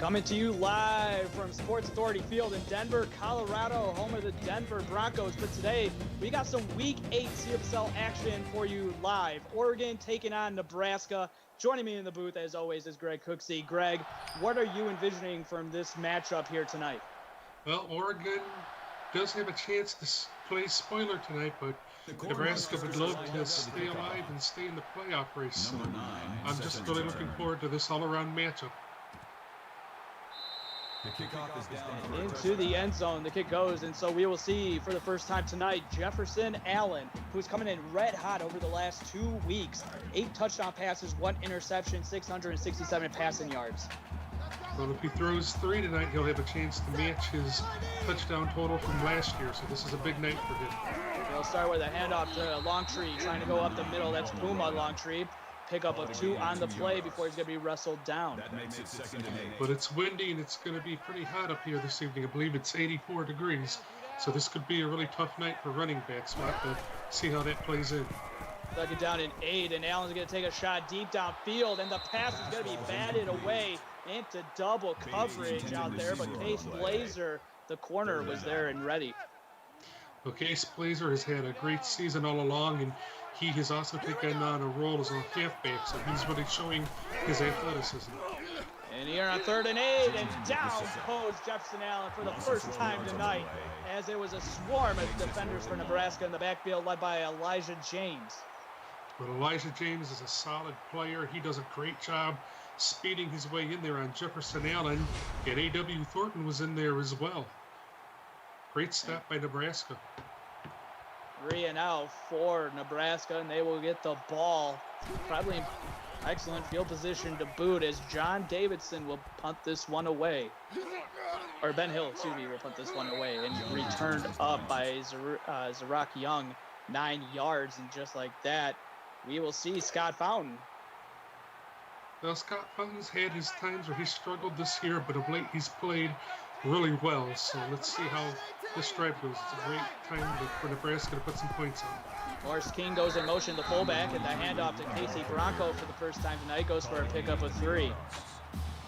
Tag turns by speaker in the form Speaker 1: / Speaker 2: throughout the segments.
Speaker 1: Coming to you live from Sports Authority Field in Denver, Colorado, home of the Denver Broncos. But today, we got some Week 8 CFSL action for you live. Oregon taking on Nebraska. Joining me in the booth, as always, is Greg Cooksey. Greg, what are you envisioning from this matchup here tonight?
Speaker 2: Well, Oregon does have a chance to play spoiler tonight, but Nebraska would love to stay alive and stay in the playoff race. So I'm just really looking forward to this all-around matchup.
Speaker 3: The kickoff is down.
Speaker 1: Into the end zone, the kick goes, and so we will see for the first time tonight Jefferson Allen, who's coming in red hot over the last 2 weeks. 8 touchdown passes, 1 interception, 667 passing yards.
Speaker 2: Well, if he throws 3 tonight, he'll have a chance to match his touchdown total from last year, so this is a big night for him.
Speaker 1: He'll start with a handoff to Longtree, trying to go up the middle. That's Puma Longtree. Pickup of 2 on the play before he's going to be wrestled down.
Speaker 3: That makes it 2nd and 8.
Speaker 2: But it's windy and it's going to be pretty hot up here this evening. I believe it's 84 degrees. So this could be a really tough night for running backs. We'll have to see how that plays in.
Speaker 1: 2nd down and 8, and Allen's going to take a shot deep downfield, and the pass is going to be batted away into double coverage out there. But Case Blazer, the corner, was there and ready.
Speaker 2: Well, Case Blazer has had a great season all along, and he has also taken on a role as a halfback, so he's really showing his athleticism.
Speaker 1: And here on 3rd and 8, and down goes Jefferson Allen for the first time tonight, as there was a swarm of defenders for Nebraska in the backfield led by Elijah James.
Speaker 2: But Elijah James is a solid player. He does a great job speeding his way in there on Jefferson Allen, and A.W. Thornton was in there as well. Great stop by Nebraska.
Speaker 1: 3 and out for Nebraska, and they will get the ball. Probably in excellent field position to boot, as John Davidson will punt this one away. Or Ben Hill, excuse me, will punt this one away, and returned up by Zarak Young, 9 yards, and just like that, we will see Scott Fountain.
Speaker 2: Well, Scott Fountain's had his times where he struggled this year, but of late he's played really well. So let's see how this drive goes. It's a great time for Nebraska to put some points on.
Speaker 1: Morris King goes in motion, the fullback, and the handoff to Casey Bronco for the first time tonight goes for a pickup of 3.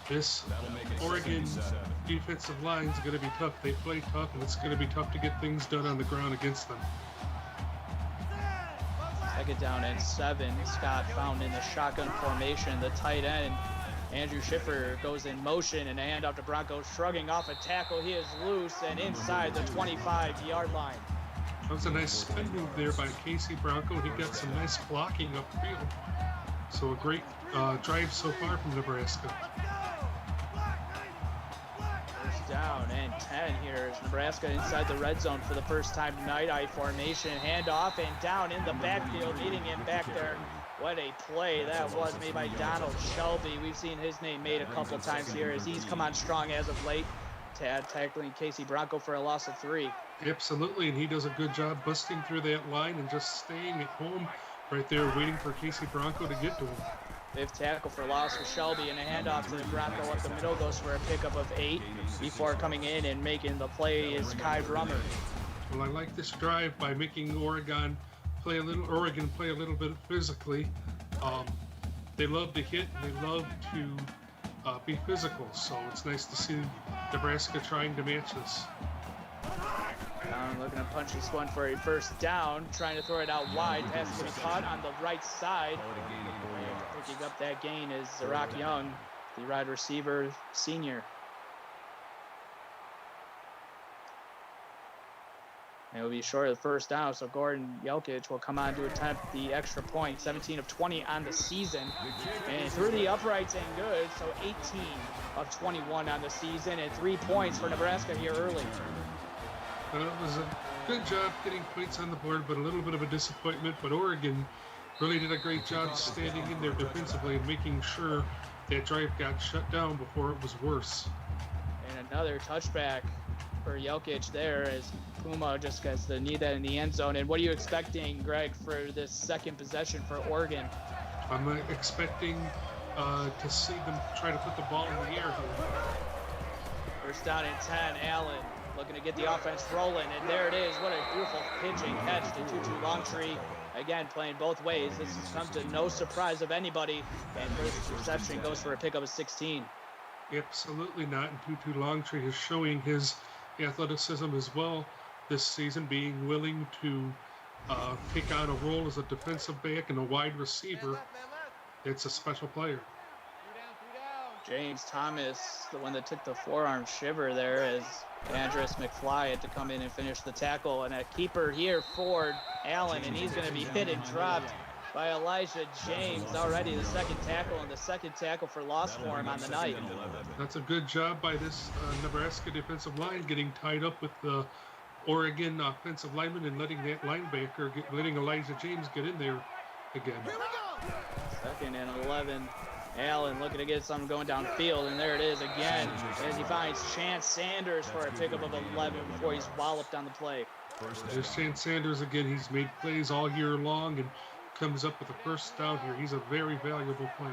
Speaker 2: This Oregon defensive line is going to be tough. They play tough, and it's going to be tough to get things done on the ground against them.
Speaker 1: 2nd down and 7. Scott Fountain in the shotgun formation. The tight end, Andrew Schiffer, goes in motion, and a handoff to Bronco, shrugging off a tackle. He is loose and inside the 25-yard line.
Speaker 2: That was a nice spin move there by Casey Bronco. He got some nice blocking upfield. So a great drive so far from Nebraska.
Speaker 1: 1st down and 10 here is Nebraska inside the red zone for the first time tonight. I formation, handoff, and down in the backfield, meeting him back there. What a play that was made by Donald Shelby. We've seen his name made a couple times here as he's come on strong as of late, tackling Casey Bronco for a loss of 3.
Speaker 2: Absolutely, and he does a good job busting through that line and just staying at home right there waiting for Casey Bronco to get to him.
Speaker 1: 5th tackle for loss for Shelby, and a handoff to Bronco up the middle goes for a pickup of 8 before coming in and making the play is Kai Brummer.
Speaker 2: Well, I like this drive by making Oregon play a little bit physically. They love to hit and they love to be physical, so it's nice to see Nebraska trying to match this.
Speaker 1: Looking to punch this one for a 1st down, trying to throw it out wide. Pass is going to be caught on the right side. And picking up that gain is Zarak Young, the wide receiver senior. And it will be short of the 1st down, so Gordon Jelkic will come on to attempt the extra point. 17 of 20 on the season. And through the uprights and good, so 18 of 21 on the season, and 3 points for Nebraska here early.
Speaker 2: It was a good job getting points on the board, but a little bit of a disappointment. But Oregon really did a great job standing in there defensively and making sure that drive got shut down before it was worse.
Speaker 1: And another touchback for Jelkic there as Puma just gets the knee that in the end zone. And what are you expecting, Greg, for this 2nd possession for Oregon?
Speaker 2: I'm expecting to see them try to put the ball in the air here.
Speaker 1: 1st down and 10, Allen looking to get the offense rolling, and there it is. What a beautiful pitch and catch to Tutu Longtree. Again, playing both ways. This comes to no surprise of anybody, and first reception goes for a pickup of 16.
Speaker 2: Absolutely not. And Tutu Longtree is showing his athleticism as well this season, being willing to take on a role as a defensive back and a wide receiver. It's a special player.
Speaker 1: James Thomas, the one that took the forearm shiver there, as Andres McFly had to come in and finish the tackle. And a keeper here for Allen, and he's going to be hit and dropped by Elijah James. Already the second tackle, and the second tackle for loss for him on the night.
Speaker 2: That's a good job by this Nebraska defensive line, getting tied up with the Oregon offensive lineman and letting that linebacker, letting Elijah James get in there again.
Speaker 1: 2nd and 11. Allen looking to get something going downfield, and there it is again as he finds Chance Sanders for a pickup of 11 before he's walloped on the play.
Speaker 2: There's Chance Sanders again. He's made plays all year long and comes up with a first down here. He's a very valuable player.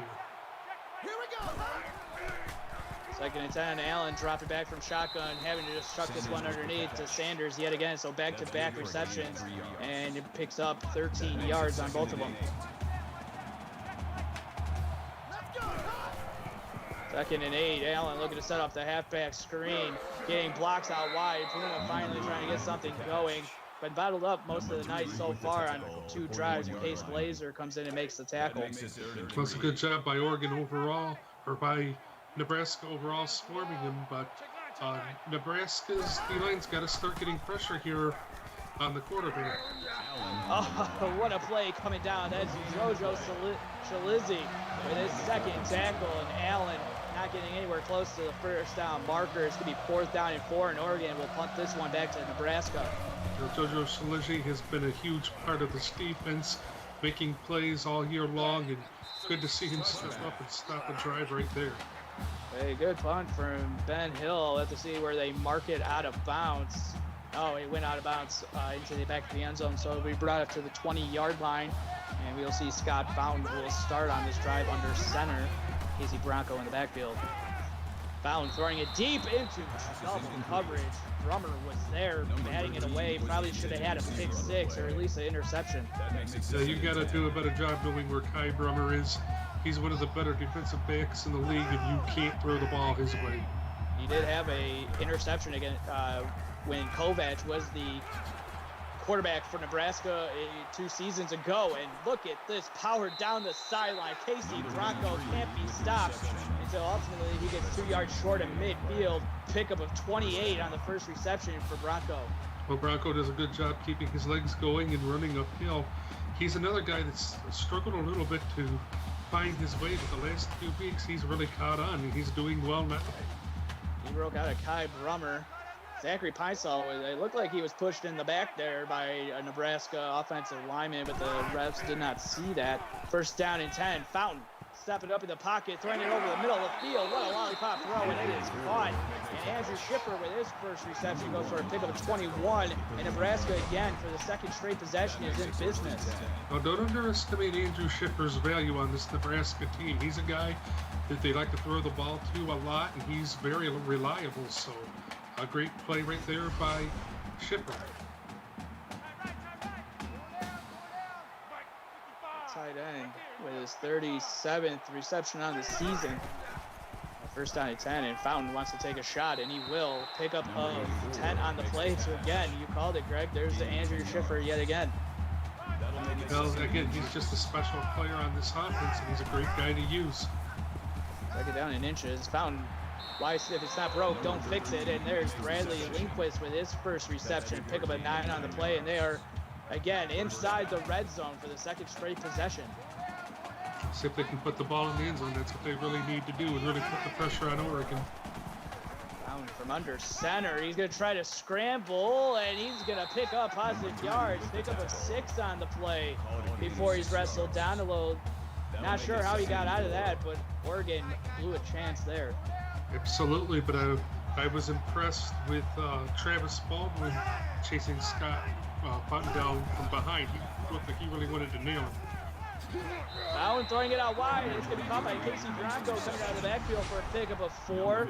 Speaker 1: 2nd and 10. Allen dropped it back from shotgun, having to just chuck this one underneath to Sanders yet again. So back-to-back receptions, and it picks up 13 yards on both of them. 2nd and 8. Allen looking to set up the halfback screen, getting blocks out wide. Puma finally trying to get something going. Been battled up most of the night so far on 2 drives. Pace Blazer comes in and makes the tackle.
Speaker 2: That's a good job by Oregon overall, or by Nebraska overall, swarming him. But Nebraska's D-line's got to start getting pressure here on the quarterback.
Speaker 1: Oh, what a play coming down. That's Jojo Chalizzi with his second tackle, and Allen not getting anywhere close to the first down marker. It's going to be 4th down and 4, and Oregon will punt this one back to Nebraska.
Speaker 2: Jojo Chalizzi has been a huge part of this defense, making plays all year long, and good to see him step up and stop a drive right there.
Speaker 1: A good punt from Ben Hill. We'll have to see where they mark it out of bounds. Oh, it went out of bounds into the back of the end zone, so we brought it to the 20-yard line, and we'll see Scott Fountain who will start on this drive under center. Casey Bronco in the backfield. Fountain throwing it deep into double coverage. Brummer was there, batting it away. Probably should have had a pick 6 or at least an interception.
Speaker 2: Yeah, you got to do a better job knowing where Kai Brummer is. He's one of the better defensive backs in the league, and you can't throw the ball his way.
Speaker 1: He did have a interception again when Kovac was the quarterback for Nebraska 2 seasons ago. And look at this power down the sideline. Casey Bronco can't be stopped until ultimately he gets 2 yards short of midfield. Pickup of 28 on the first reception for Bronco.
Speaker 2: Well, Bronco does a good job keeping his legs going and running uphill. He's another guy that's struggled a little bit to find his way, but the last few weeks he's really caught on, and he's doing well now.
Speaker 1: He broke out of Kai Brummer. Zachary Peinsall, it looked like he was pushed in the back there by a Nebraska offensive lineman, but the refs did not see that. 1st down and 10. Fountain stepping up in the pocket, throwing it over the middle of the field. What a lollipop throw, and it is caught. And Andrew Schiffer with his first reception goes for a pickup of 21. And Nebraska again for the 2nd straight possession is in business.
Speaker 2: Now, don't underestimate Andrew Schiffer's value on this Nebraska team. He's a guy that they like to throw the ball to a lot, and he's very reliable. So a great play right there by Schiffer.
Speaker 1: Tight end with his 37th reception on the season. 1st down and 10, and Fountain wants to take a shot, and he will. Pick up of 10 on the play. So again, you called it, Greg. There's the Andrew Schiffer yet again.
Speaker 2: Well, again, he's just a special player on this offense, and he's a great guy to use.
Speaker 1: 2nd down in inches. Fountain, why, if it's not broke, don't fix it. And there's Bradley Lindquist with his first reception. Pick up a 9 on the play, and they are, again, inside the red zone for the 2nd straight possession.
Speaker 2: See if they can put the ball in the end zone. That's what they really need to do, and really put the pressure on Oregon.
Speaker 1: Fountain from under center. He's going to try to scramble, and he's going to pick up positive yards. Pick up a 6 on the play before he's wrestled down a little. Not sure how he got out of that, but Oregon blew a chance there.
Speaker 2: Absolutely, but I was impressed with Travis Baldwin chasing Scott Fountain down from behind. He looked like he really wanted to nail him.
Speaker 1: Fountain throwing it out wide. It's going to be caught by Casey Bronco coming out of the backfield for a pickup of 4.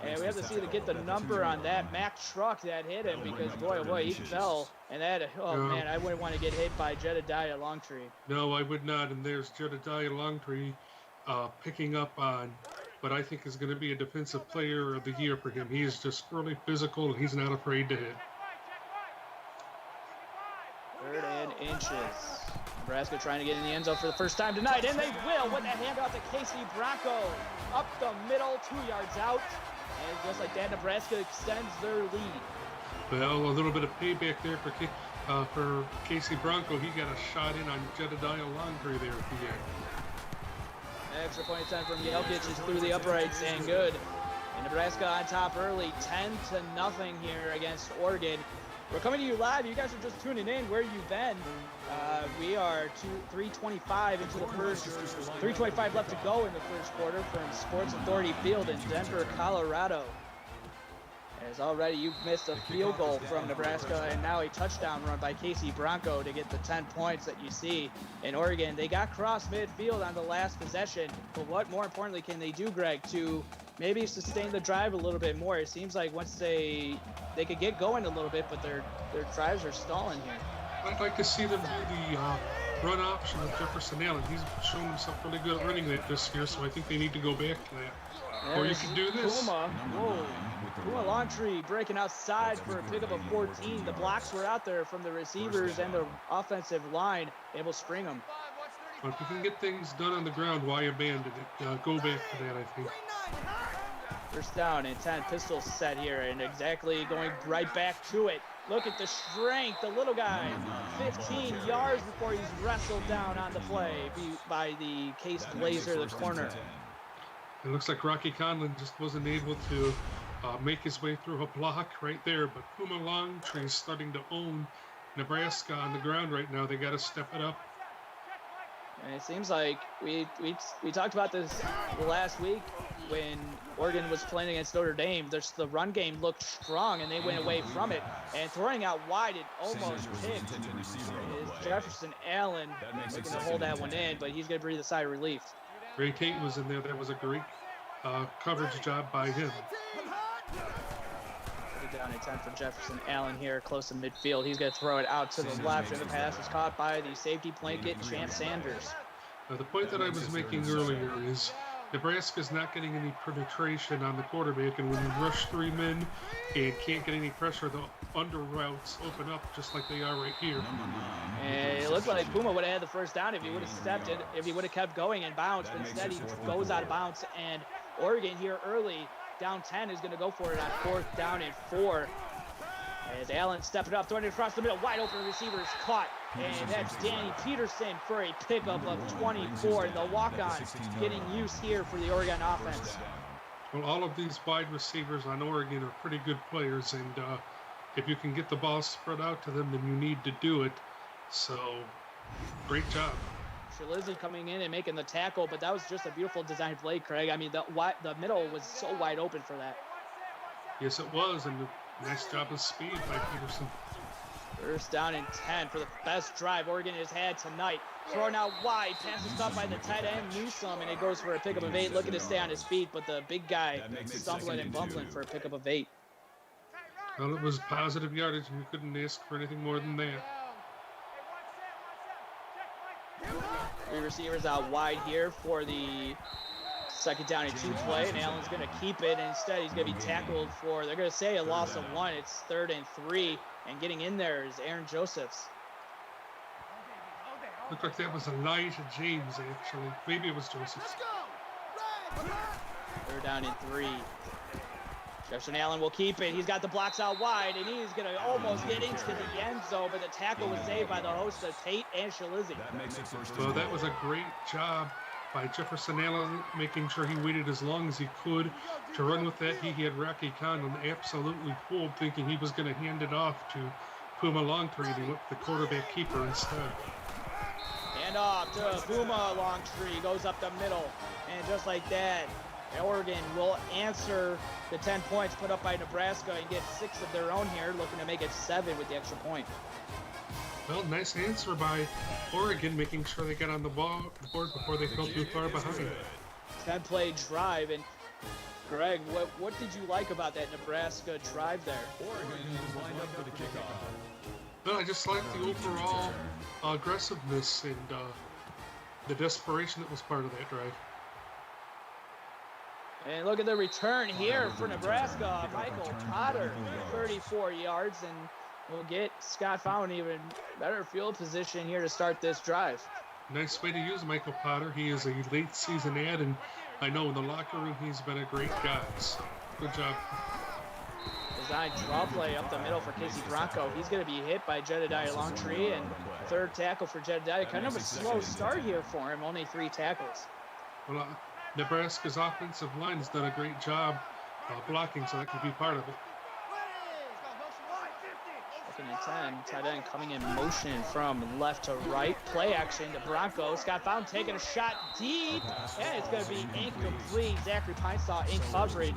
Speaker 1: And we have to see to get the number on that Mack truck that hit him, because boy, oh boy, he fell. And that, man, I wouldn't want to get hit by Jedediah Longtree.
Speaker 2: No, I would not. And there's Jedediah Longtree picking up on but I think is going to be a defensive player of the year for him. He is just really physical, and he's not afraid to hit.
Speaker 1: 3rd and inches. Nebraska trying to get in the end zone for the first time tonight, and they will with a handoff to Casey Bronco. Up the middle, 2 yards out. And just like that, Nebraska extends their lead.
Speaker 2: Well, a little bit of payback there for Casey Bronco. He got a shot in on Jedediah Longtree there at the end.
Speaker 1: Extra point time from Jelkic is through the uprights and good. And Nebraska on top early, 10-0 here against Oregon. We're coming to you live. You guys are just tuning in. Where you've been? We are 3:25 into the first. 3:25 left to go in the first quarter from Sports Authority Field in Denver, Colorado. As already you've missed a field goal from Nebraska, and now a touchdown run by Casey Bronco to get the 10 points that you see. In Oregon, they got cross midfield on the last possession, but what more importantly can they do, Greg, to maybe sustain the drive a little bit more? It seems like once they could get going a little bit, but their drives are stalling here.
Speaker 2: I'd like to see them do the run option with Jefferson Allen. He's shown himself really good at running that this year, so I think they need to go back to that. Or you can do this.
Speaker 1: Puma. Whoa. Puma Longtree breaking outside for a pickup of 14. The blocks were out there from the receivers and the offensive line, able to spring them.
Speaker 2: But if you can get things done on the ground, why abandon it? Go back to that, I think.
Speaker 1: First down and 10, pistol set here, and exactly going right back to it. Look at the strength, the little guy, 15 yards before he's wrestled down on the play by the Case Blazer, the corner.
Speaker 2: It looks like Rocky Conlon just wasn't able to make his way through a block right there, but Puma Longtree is starting to own Nebraska on the ground right now. They got to step it up.
Speaker 1: And it seems like we talked about this last week when Oregon was playing against Notre Dame. The run game looked strong, and they went away from it. And throwing out wide, it almost picked. Is Jefferson Allen looking to hold that one in, but he's going to breathe a sigh of relief.
Speaker 2: Ray Tate was in there. That was a great coverage job by him.
Speaker 1: Down at 10 for Jefferson Allen here, close to midfield. He's going to throw it out to the left, and the pass is caught by the safety blanket, Champ Sanders.
Speaker 2: Now, the point that I was making earlier is Nebraska's not getting any penetration on the quarterback, and when you rush 3 men and can't get any pressure, the under routes open up just like they are right here.
Speaker 1: And it looked like Puma would have had the first down if he would have stepped it, if he would have kept going and bounced, but instead he goes out of bounds, and Oregon here early, down 10, is going to go for it on 4th down and 4. As Allen stepping up, throwing it across the middle, wide open receiver is caught. And that's Danny Peterson for a pickup of 24. The walk-on getting use here for the Oregon offense.
Speaker 2: Well, all of these wide receivers on Oregon are pretty good players, and if you can get the ball spread out to them, then you need to do it. So, great job.
Speaker 1: Lizzie coming in and making the tackle, but that was just a beautiful design play, Craig. I mean, the middle was so wide open for that.
Speaker 2: Yes, it was, and a nice job of speed by Peterson.
Speaker 1: First down and 10 for the best drive Oregon has had tonight. Thrown out wide, pass is caught by the tight end Newsome, and it goes for a pickup of 8. Looking to stay on his feet, but the big guy stumbling and bumbling for a pickup of 8.
Speaker 2: Well, it was positive yardage, and you couldn't ask for anything more than that.
Speaker 1: 3 receivers out wide here for the 2nd down and 2 play, and Allen's going to keep it. Instead, he's going to be tackled for, they're going to say a loss of 1. It's 3rd and 3, and getting in there is Aaron Josephs.
Speaker 2: Looked like that was Elijah James, actually. Maybe it was Josephs.
Speaker 1: 3rd down and 3. Jefferson Allen will keep it. He's got the blocks out wide, and he's going to almost get into the end zone, but the tackle was saved by the hosts of Tate and Shalizzi.
Speaker 2: Well, that was a great job by Jefferson Allen, making sure he waited as long as he could to run with that. He had Rocky Conlon absolutely fooled, thinking he was going to hand it off to Puma Longtree, and he went with the quarterback keeper instead.
Speaker 1: And off to Puma Longtree, goes up the middle, and just like that, Oregon will answer the 10 points put up by Nebraska and get 6 of their own here, looking to make it 7 with the extra point.
Speaker 2: Well, nice answer by Oregon, making sure they got on the board before they fell too far behind.
Speaker 1: 10-play drive, and Greg, what did you like about that Nebraska drive there?
Speaker 3: Oregon is lined up for the kickoff.
Speaker 2: Well, I just like the overall aggressiveness and the desperation that was part of that drive.
Speaker 1: And look at the return here for Nebraska. Michael Potter, 34 yards, and we'll get Scott Fountain even better field position here to start this drive.
Speaker 2: Nice way to use Michael Potter. He is a late season ad, and I know in the locker room he's been a great guy. So good job.
Speaker 1: Design draw play up the middle for Casey Bronco. He's going to be hit by Jedediah Longtree, and third tackle for Jedediah. Kind of a slow start here for him, only 3 tackles.
Speaker 2: Well, Nebraska's offensive line has done a great job blocking, so that could be part of it.
Speaker 1: Second and 10, tight end coming in motion from left to right. Play action to Bronco. Scott Fountain taking a shot deep, and it's going to be incomplete. Zachary Pinesaw in coverage,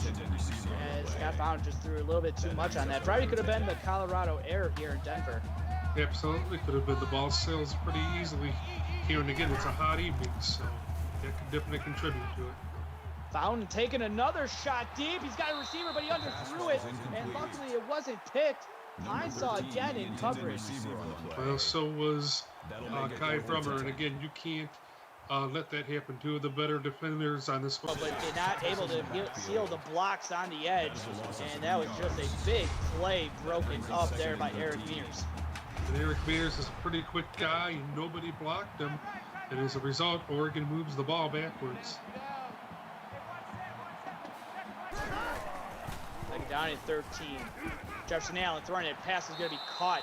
Speaker 1: as Scott Fountain just threw a little bit too much on that. Probably could have been the Colorado error here in Denver.
Speaker 2: Absolutely could have been. The ball sails pretty easily here, and again, it's a hot evening, so that could definitely contribute to it.
Speaker 1: Fountain taking another shot deep. He's got a receiver, but he underthrew it, and luckily it wasn't picked. Pinesaw again in coverage.
Speaker 2: Well, so was Kai Brummer, and again, you can't let that happen. 2 of the better defenders on this one.
Speaker 1: But they're not able to seal the blocks on the edge, and that was just a big play broken up there by Eric Mears.
Speaker 2: And Eric Mears is a pretty quick guy, and nobody blocked him, and as a result, Oregon moves the ball backwards.
Speaker 1: Second down at 13. Jefferson Allen throwing it. Pass is going to be caught.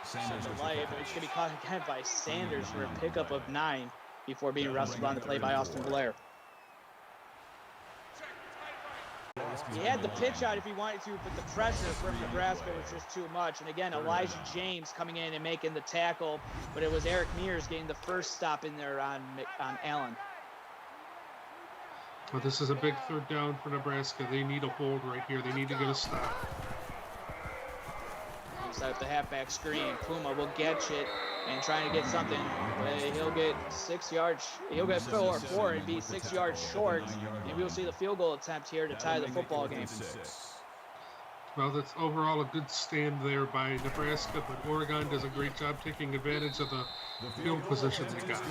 Speaker 1: Sanders delay, but it's going to be caught again by Sanders for a pickup of 9 before being wrestled on the play by Austin Blair. He had the pitch out if he wanted to, but the pressure from Nebraska was just too much. And again, Elijah James coming in and making the tackle, but it was Eric Mears getting the first stop in there on Allen.
Speaker 2: Well, this is a big third down for Nebraska. They need a hold right here. They need to get a stop.
Speaker 1: Set up the halfback screen. Puma will catch it and trying to get something. He'll get 6 yards. He'll get 4 and be 6 yards short. And we'll see the field goal attempt here to tie the football game.
Speaker 2: Well, that's overall a good stand there by Nebraska, but Oregon does a great job taking advantage of the field position they got.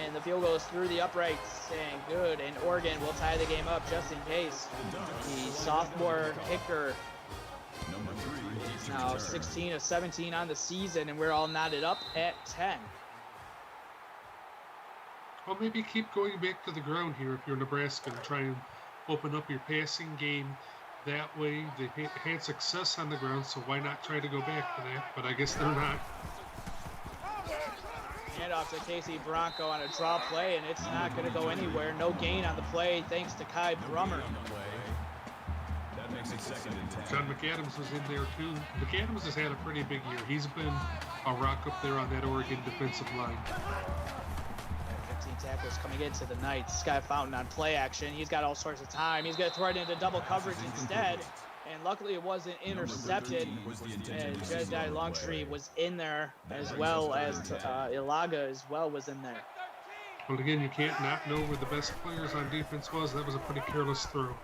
Speaker 1: And the field goal is through the uprights and good. And Oregon will tie the game up just in case. The sophomore kicker is now 16 of 17 on the season, and we're all knotted up at 10.
Speaker 2: Well, maybe keep going back to the ground here if you're Nebraska and try and open up your passing game that way. They had success on the ground, so why not try to go back to that? But I guess they're not.
Speaker 1: Hand off to Casey Bronco on a draw play, and it's not going to go anywhere. No gain on the play thanks to Kai Brummer.
Speaker 2: John McAdams was in there too. McAdams has had a pretty big year. He's been a rock up there on that Oregon defensive line.
Speaker 1: 15 tackles coming into the night. Scott Fountain on play action. He's got all sorts of time. He's going to throw it into double coverage instead. And luckily it wasn't intercepted. And Jedediah Longtree was in there, as well as Ilaga as well was in there.
Speaker 2: Well, again, you can't not know where the best players on defense was. That was a pretty careless throw.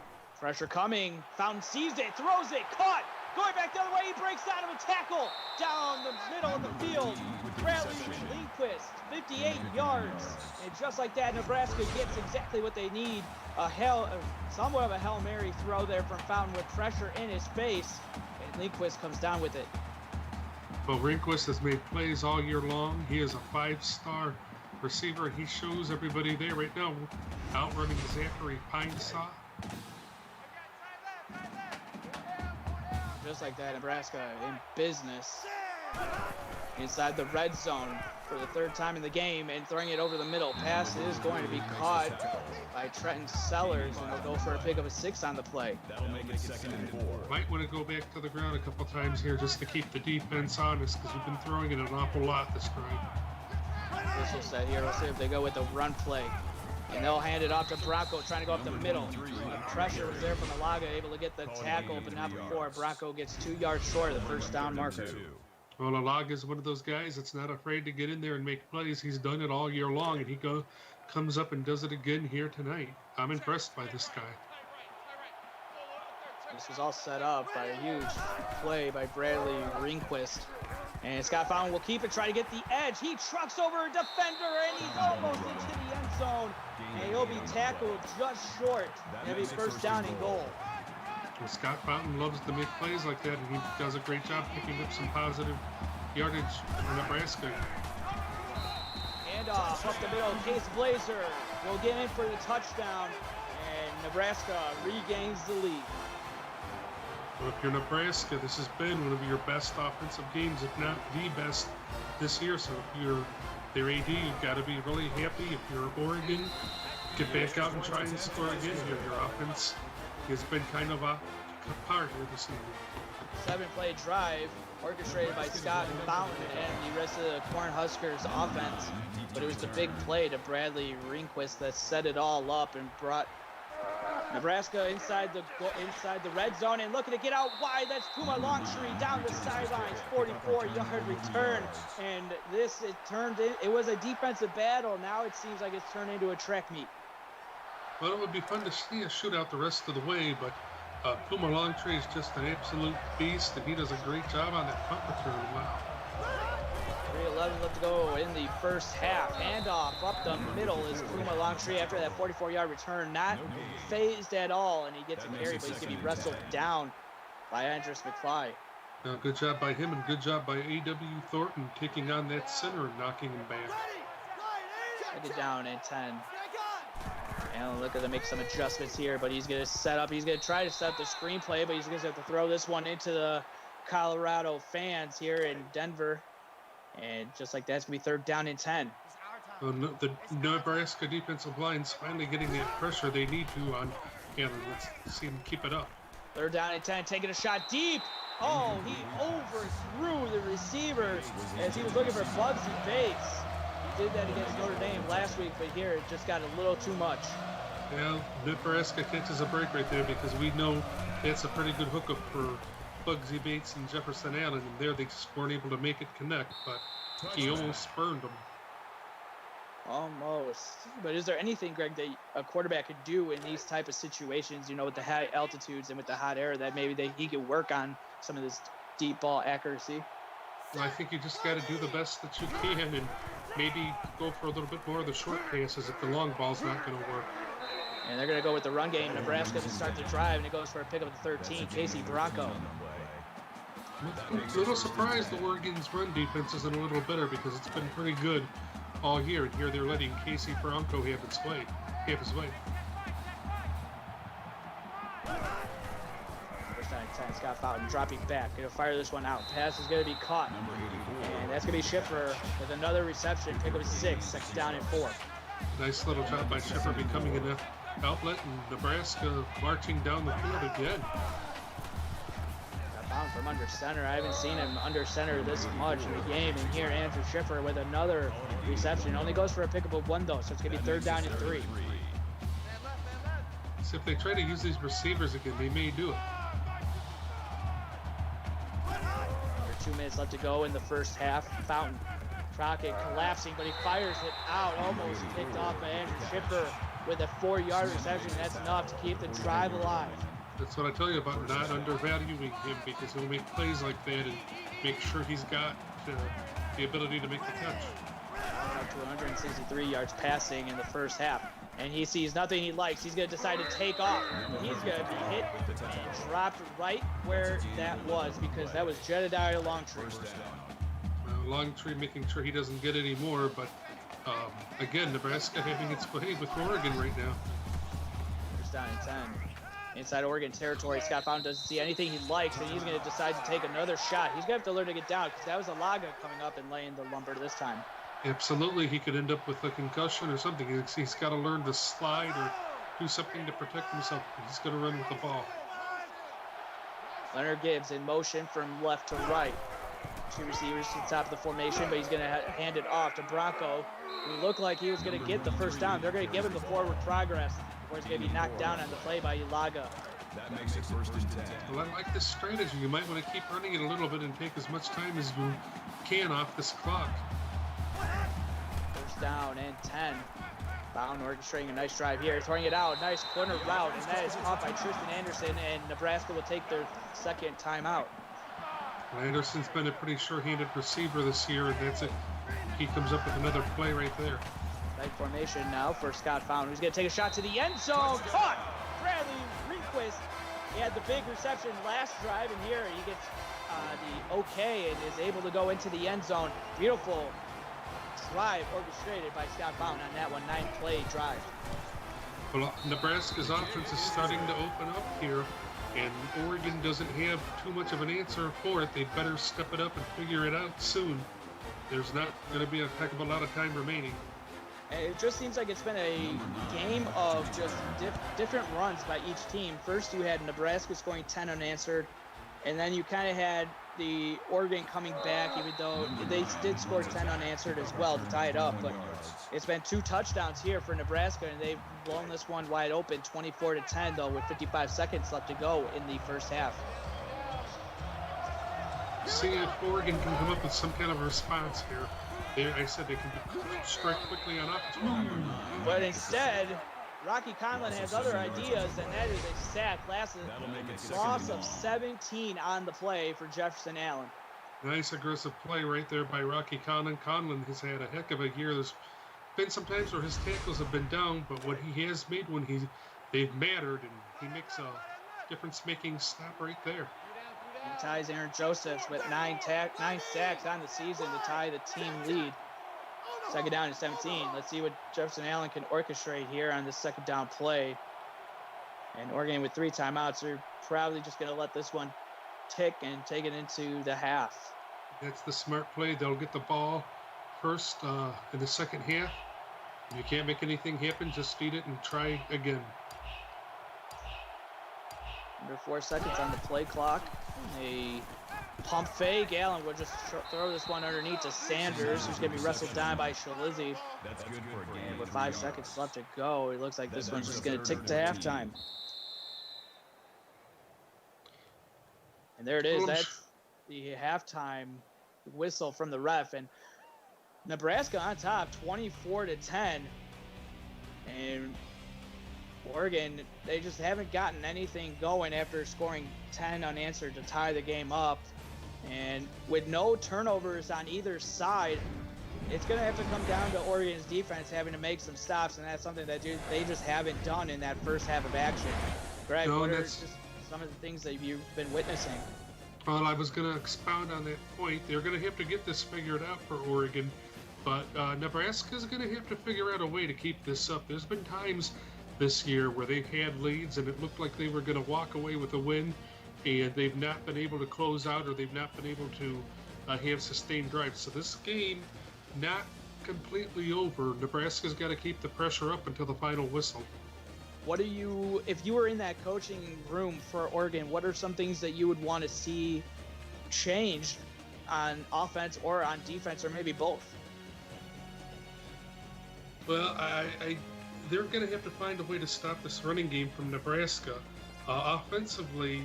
Speaker 1: Pressure coming. Fountain sees it, throws it, caught. Going back the other way, he breaks out of a tackle down the middle of the field. Bradley Lindquist, 58 yards. And just like that, Nebraska gets exactly what they need. Somewhat of a Hail Mary throw there from Fountain with pressure in his face. And Lindquist comes down with it.
Speaker 2: Well, Lindquist has made plays all year long. He is a 5-star receiver. He shows everybody there right now, outrunning Zachary Pinesaw.
Speaker 1: Just like that, Nebraska in business inside the red zone for the 3rd time in the game and throwing it over the middle. Pass is going to be caught by Trenton Sellers, and they'll go for a pick of a 6 on the play.
Speaker 3: That'll make it 2nd and 4.
Speaker 2: Might want to go back to the ground a couple times here just to keep the defense honest, because we've been throwing it an awful lot this drive.
Speaker 1: This will set here. We'll see if they go with the run play. And they'll hand it off to Bronco, trying to go up the middle. The pressure was there from Ilaga, able to get the tackle, but not before. Bronco gets 2 yards short of the first down marker.
Speaker 2: Well, Ilaga is one of those guys that's not afraid to get in there and make plays. He's done it all year long, and he comes up and does it again here tonight. I'm impressed by this guy.
Speaker 1: This was all set up by a huge play by Bradley Lindquist. And Scott Fountain will keep it, try to get the edge. He trucks over a defender, and he's almost into the end zone. and he'll be tackled just short. It'll be first down and goal.
Speaker 2: Well, Scott Fountain loves to make plays like that, and he does a great job picking up some positive yardage for Nebraska.
Speaker 1: And off up the middle, Case Blazer will get in for the touchdown, and Nebraska regains the lead.
Speaker 2: Well, if you're Nebraska, this has been one of your best offensive games, if not the best this year. So if you're their AD, you've got to be really happy. If you're Oregon, get back out and try and score again here. Your offense has been kind of a par here this evening.
Speaker 1: 7-play drive orchestrated by Scott Fountain and the rest of the Cornhuskers offense. But it was the big play to Bradley Rehnquist that set it all up and brought Nebraska inside the red zone, and looking to get out wide. That's Puma Longtree down the sidelines, 44-yard return. And it was a defensive battle. Now it seems like it's turned into a track meet.
Speaker 2: Well, it would be fun to see a shootout the rest of the way, but Puma Longtree is just an absolute beast, and he does a great job on that punt return. Wow.
Speaker 1: 3:11 left to go in the first half. Handoff up the middle is Puma Longtree after that 44-yard return. Not phased at all, and he gets a carry, but he's going to be wrestled down by Andrus McFly.
Speaker 2: Now, good job by him, and good job by A.W. Thornton taking on that center and knocking him back.
Speaker 1: Take it down in 10. And look at them make some adjustments here, but he's going to set up. He's going to try to set up the screenplay, but he's going to have to throw this one into the Colorado fans here in Denver. And just like that, it's going to be 3rd down and 10.
Speaker 2: The Nebraska defensive line's finally getting that pressure they need to on Allen. Let's see him keep it up.
Speaker 1: 3rd down and 10, taking a shot deep. Oh, he overthrew the receiver as he was looking for Bugsy Bates. He did that against Notre Dame last week, but here it just got a little too much.
Speaker 2: Yeah, Nebraska catches a break right there because we know that's a pretty good hookup for Bugsy Bates and Jefferson Allen, and there they just weren't able to make it connect, but he almost burned them.
Speaker 1: Almost. But is there anything, Greg, that a quarterback could do in these type of situations, you know, with the high altitudes and with the hot air, that maybe he could work on some of this deep ball accuracy?
Speaker 2: Well, I think you just got to do the best that you can and maybe go for a little bit more of the short passes if the long ball's not going to work.
Speaker 1: And they're going to go with the run game. Nebraska to start the drive, and it goes for a pickup of 13. Casey Bronco.
Speaker 2: A little surprised the Oregon's run defense isn't a little better because it's been pretty good all year. And here they're letting Casey Bronco have his way.
Speaker 1: First down and 10. Scott Fountain dropping back. Going to fire this one out. Pass is going to be caught. And that's going to be Schiffer with another reception. Pickup of 6. 2nd down and 4.
Speaker 2: Nice little job by Schiffer becoming an outlet, and Nebraska marching down the field again.
Speaker 1: Got bound from under center. I haven't seen him under center this much in the game. And here, Andrew Schiffer with another reception. Only goes for a pickup of 1, though, so it's going to be 3rd down and 3.
Speaker 2: So if they try to use these receivers again, they may do it.
Speaker 1: Under 2 minutes left to go in the first half. Fountain. Crockett collapsing, but he fires it out. Almost picked off by Andrew Schiffer with a 4-yard reception. That's enough to keep the drive alive.
Speaker 2: That's what I tell you about not undervaluing him, because he'll make plays like that and make sure he's got the ability to make the catch.
Speaker 1: Up to 163 yards passing in the first half. And he sees nothing he likes. He's going to decide to take off. He's going to be hit and dropped right where that was, because that was Jedediah Longtree.
Speaker 2: Longtree making sure he doesn't get any more, but again, Nebraska having its way with Oregon right now.
Speaker 1: First down and 10. Inside Oregon territory, Scott Fountain doesn't see anything he likes, and he's going to decide to take another shot. He's going to have to learn to get down, because that was Alaga coming up and laying the lumber this time.
Speaker 2: Absolutely, he could end up with a concussion or something. He's got to learn to slide or do something to protect himself. He's going to run with the ball.
Speaker 1: Leonard Gibbs in motion from left to right. 2 receivers to the top of the formation, but he's going to hand it off to Bronco, who looked like he was going to get the first down. They're going to give him the forward progress before he's going to be knocked down on the play by Ulaga.
Speaker 3: That makes it 1st and 10.
Speaker 2: Well, I like this strategy. You might want to keep running it a little bit and take as much time as you can off this clock.
Speaker 1: First down and 10. Fountain orchestrating a nice drive here, throwing it out. Nice corner route, and that is caught by Tristan Anderson, and Nebraska will take their 2nd timeout.
Speaker 2: Anderson's been a pretty sure-handed receiver this year, and that's it. He comes up with another play right there.
Speaker 1: Tight formation now for Scott Fountain, who's going to take a shot to the end zone. Caught! Bradley Rehnquist. He had the big reception last drive, and here he gets the okay and is able to go into the end zone. Beautiful drive orchestrated by Scott Fountain on that one, 9-play drive.
Speaker 2: Well, Nebraska's offense is starting to open up here, and Oregon doesn't have too much of an answer for it. They better step it up and figure it out soon. There's not going to be a heck of a lot of time remaining.
Speaker 1: It just seems like it's been a game of just different runs by each team. First, you had Nebraska scoring 10 unanswered, and then you kind of had the Oregon coming back, even though they did score 10 unanswered as well to tie it up. But it's been 2 touchdowns here for Nebraska, and they've blown this one wide open, 24-10, though, with 55 seconds left to go in the first half.
Speaker 2: See if Oregon can come up with some kind of a response here. I said they can strike quickly on offense.
Speaker 1: But instead, Rocky Conlon has other ideas, and that is a sack. Loss of 17 on the play for Jefferson Allen.
Speaker 2: Nice aggressive play right there by Rocky Conlon. Conlon has had a heck of a year. There's been some times where his tackles have been down, but what he has made when they've mattered, and he makes a difference-making stop right there.
Speaker 1: He ties Aaron Josephs with 9 sacks on the season to tie the team lead. Second down and 17. Let's see what Jefferson Allen can orchestrate here on this second down play. And Oregon with 3 timeouts are probably just going to let this one tick and take it into the half.
Speaker 2: That's the smart play. They'll get the ball first in the second half. If you can't make anything happen, just feed it and try again.
Speaker 1: Under 4 seconds on the play clock. A pump fake. Allen will just throw this one underneath to Sanders, who's going to be wrestled down by Shalizzi.
Speaker 3: That's good for a game.
Speaker 1: With 5 seconds left to go, it looks like this one's just going to tick to halftime. And there it is. That's the halftime whistle from the ref. And Nebraska on top, 24-10. And Oregon, they just haven't gotten anything going after scoring 10 unanswered to tie the game up. And with no turnovers on either side, it's going to have to come down to Oregon's defense having to make some stops, and that's something that they just haven't done in that first half of action. Greg, what are just some of the things that you've been witnessing?
Speaker 2: Well, I was going to expound on that point. They're going to have to get this figured out for Oregon, but Nebraska's going to have to figure out a way to keep this up. There's been times this year where they've had leads and it looked like they were going to walk away with a win, and they've not been able to close out, or they've not been able to have sustained drives. So this game, not completely over. Nebraska's got to keep the pressure up until the final whistle.
Speaker 1: What do you, if you were in that coaching room for Oregon, what are some things that you would want to see changed on offense or on defense, or maybe both?
Speaker 2: Well, they're going to have to find a way to stop this running game from Nebraska. Offensively,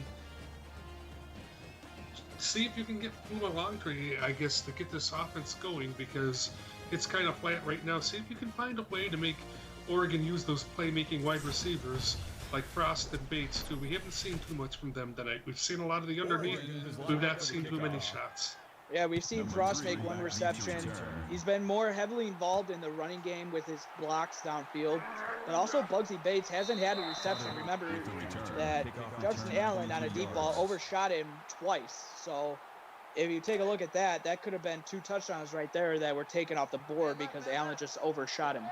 Speaker 2: see if you can get Puma Longtree, I guess, to get this offense going, because it's kind of flat right now. See if you can find a way to make Oregon use those playmaking wide receivers like Frost and Bates, too. We haven't seen too much from them tonight. We've seen a lot of the underneath. We've not seen too many shots.
Speaker 1: Yeah, we've seen Frost make 1 reception. He's been more heavily involved in the running game with his blocks downfield. But also Bugsy Bates hasn't had a reception. Remember that Jefferson Allen on a deep ball overshot him twice. So if you take a look at that, that could have been 2 touchdowns right there that were taken off the board because Allen just overshot him.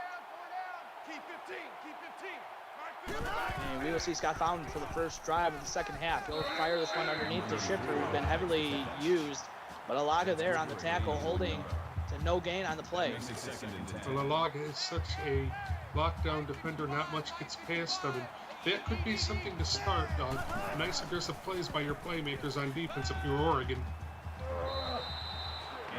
Speaker 1: And we will see Scott Fountain for the first drive of the second half. He'll fire this one underneath to Schiffer, who's been heavily used. But Alaga there on the tackle, holding to no gain on the play.
Speaker 2: Well, Alaga is such a lockdown defender, not much gets past him. That could be something to start. Nice aggressive plays by your playmakers on defense if you're Oregon.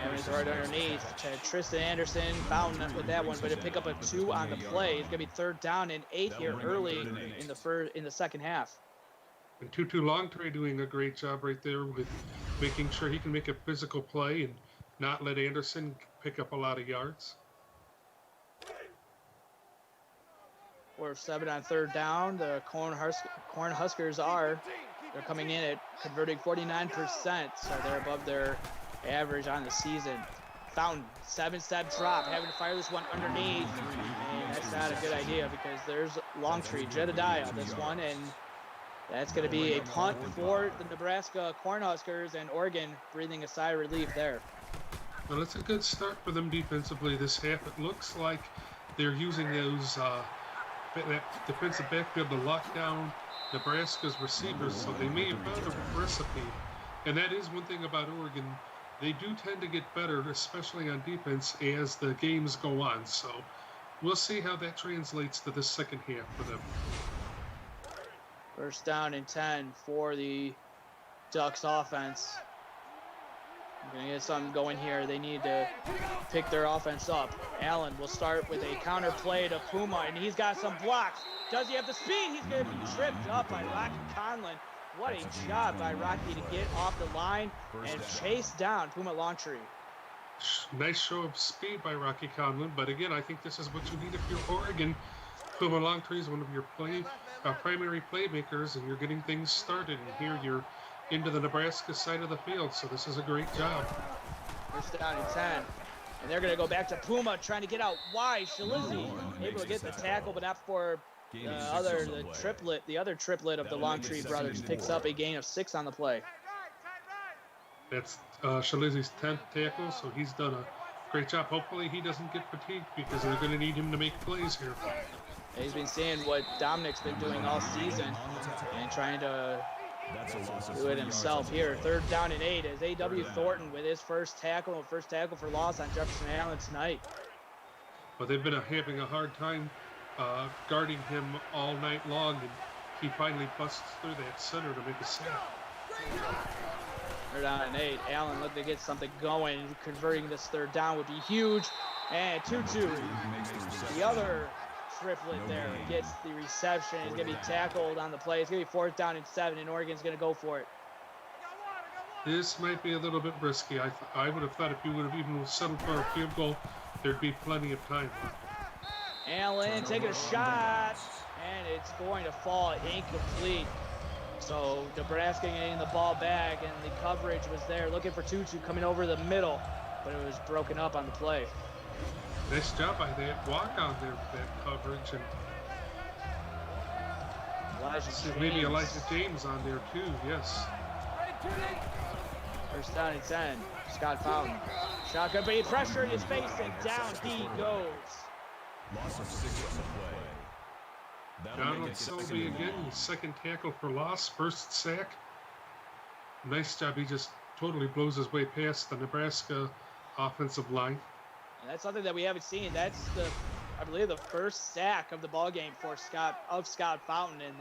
Speaker 1: And he's right underneath to Tristan Anderson. Fountain with that one, but he'll pick up a 2 on the play. It's going to be 3rd down and 8 here early in the second half.
Speaker 2: And Tutu Longtree doing a great job right there with making sure he can make a physical play and not let Anderson pick up a lot of yards.
Speaker 1: 4-7 on 3rd down. The Cornhuskers they're coming in at converting 49%, so they're above their average on the season. Fountain, 7-step drop, having to fire this one underneath. That's not a good idea because there's Longtree, Jedediah, this one, and that's going to be a punt for the Nebraska Cornhuskers, and Oregon breathing a sigh of relief there.
Speaker 2: Well, it's a good start for them defensively this half. It looks like they're using those that defensive backfield to lock down Nebraska's receivers, so they may have found a recipe. And that is one thing about Oregon. They do tend to get better, especially on defense, as the games go on. So we'll see how that translates to the second half for them.
Speaker 1: First down and 10 for the Ducks offense. I'm going to get something going here. They need to pick their offense up. Allen will start with a counter play to Puma, and he's got some blocks. Does he have the speed? He's going to be tripped up by Rocky Conlon. What a job by Rocky to get off the line and chase down Puma Longtree.
Speaker 2: Nice show of speed by Rocky Conlon, but again, I think this is what you need if you're Oregon. Puma Longtree is one of your primary playmakers, and you're getting things started. And here you're into the Nebraska side of the field, so this is a great job.
Speaker 1: First down and 10. And they're going to go back to Puma, trying to get out wide. Shalizzi able to get the tackle, but not for the other triplet of the Longtree brothers. Picks up a gain of 6 on the play.
Speaker 2: That's Shalizzi's 10th tackle, so he's done a great job. Hopefully he doesn't get fatigued because they're going to need him to make plays here.
Speaker 1: He's been seeing what Dominic's been doing all season and trying to do it himself here. Third down and 8 as A.W. Thornton with his first tackle for loss on Jefferson Allen tonight.
Speaker 2: But they've been having a hard time guarding him all night long, and he finally busts through that center to make a sack.
Speaker 1: Third down and 8. Allen looking to get something going. Converting this third down would be huge. And 2-2. The other triplet there gets the reception. He's going to be tackled on the play. It's going to be 4th down and 7, and Oregon's going to go for it.
Speaker 2: This might be a little bit risky. I would have thought if you would have even settled for a field goal, there'd be plenty of time.
Speaker 1: Allen taking a shot, and it's going to fall incomplete. So Nebraska getting the ball back, and the coverage was there, looking for Tutu coming over the middle, but it was broken up on the play.
Speaker 2: Nice job by that walk-on there with that coverage. And maybe Elijah James on there too, yes.
Speaker 1: First down and 10. Scott Fountain. Shotgun, but he pressured his face, and down he goes.
Speaker 3: Loss of 6 on the play.
Speaker 2: Donald Selby again, second tackle for loss, first sack. Nice job. He just totally blows his way past the Nebraska offensive line.
Speaker 1: And that's something that we haven't seen. That's I believe the first sack of the ball game for Scott Fountain. And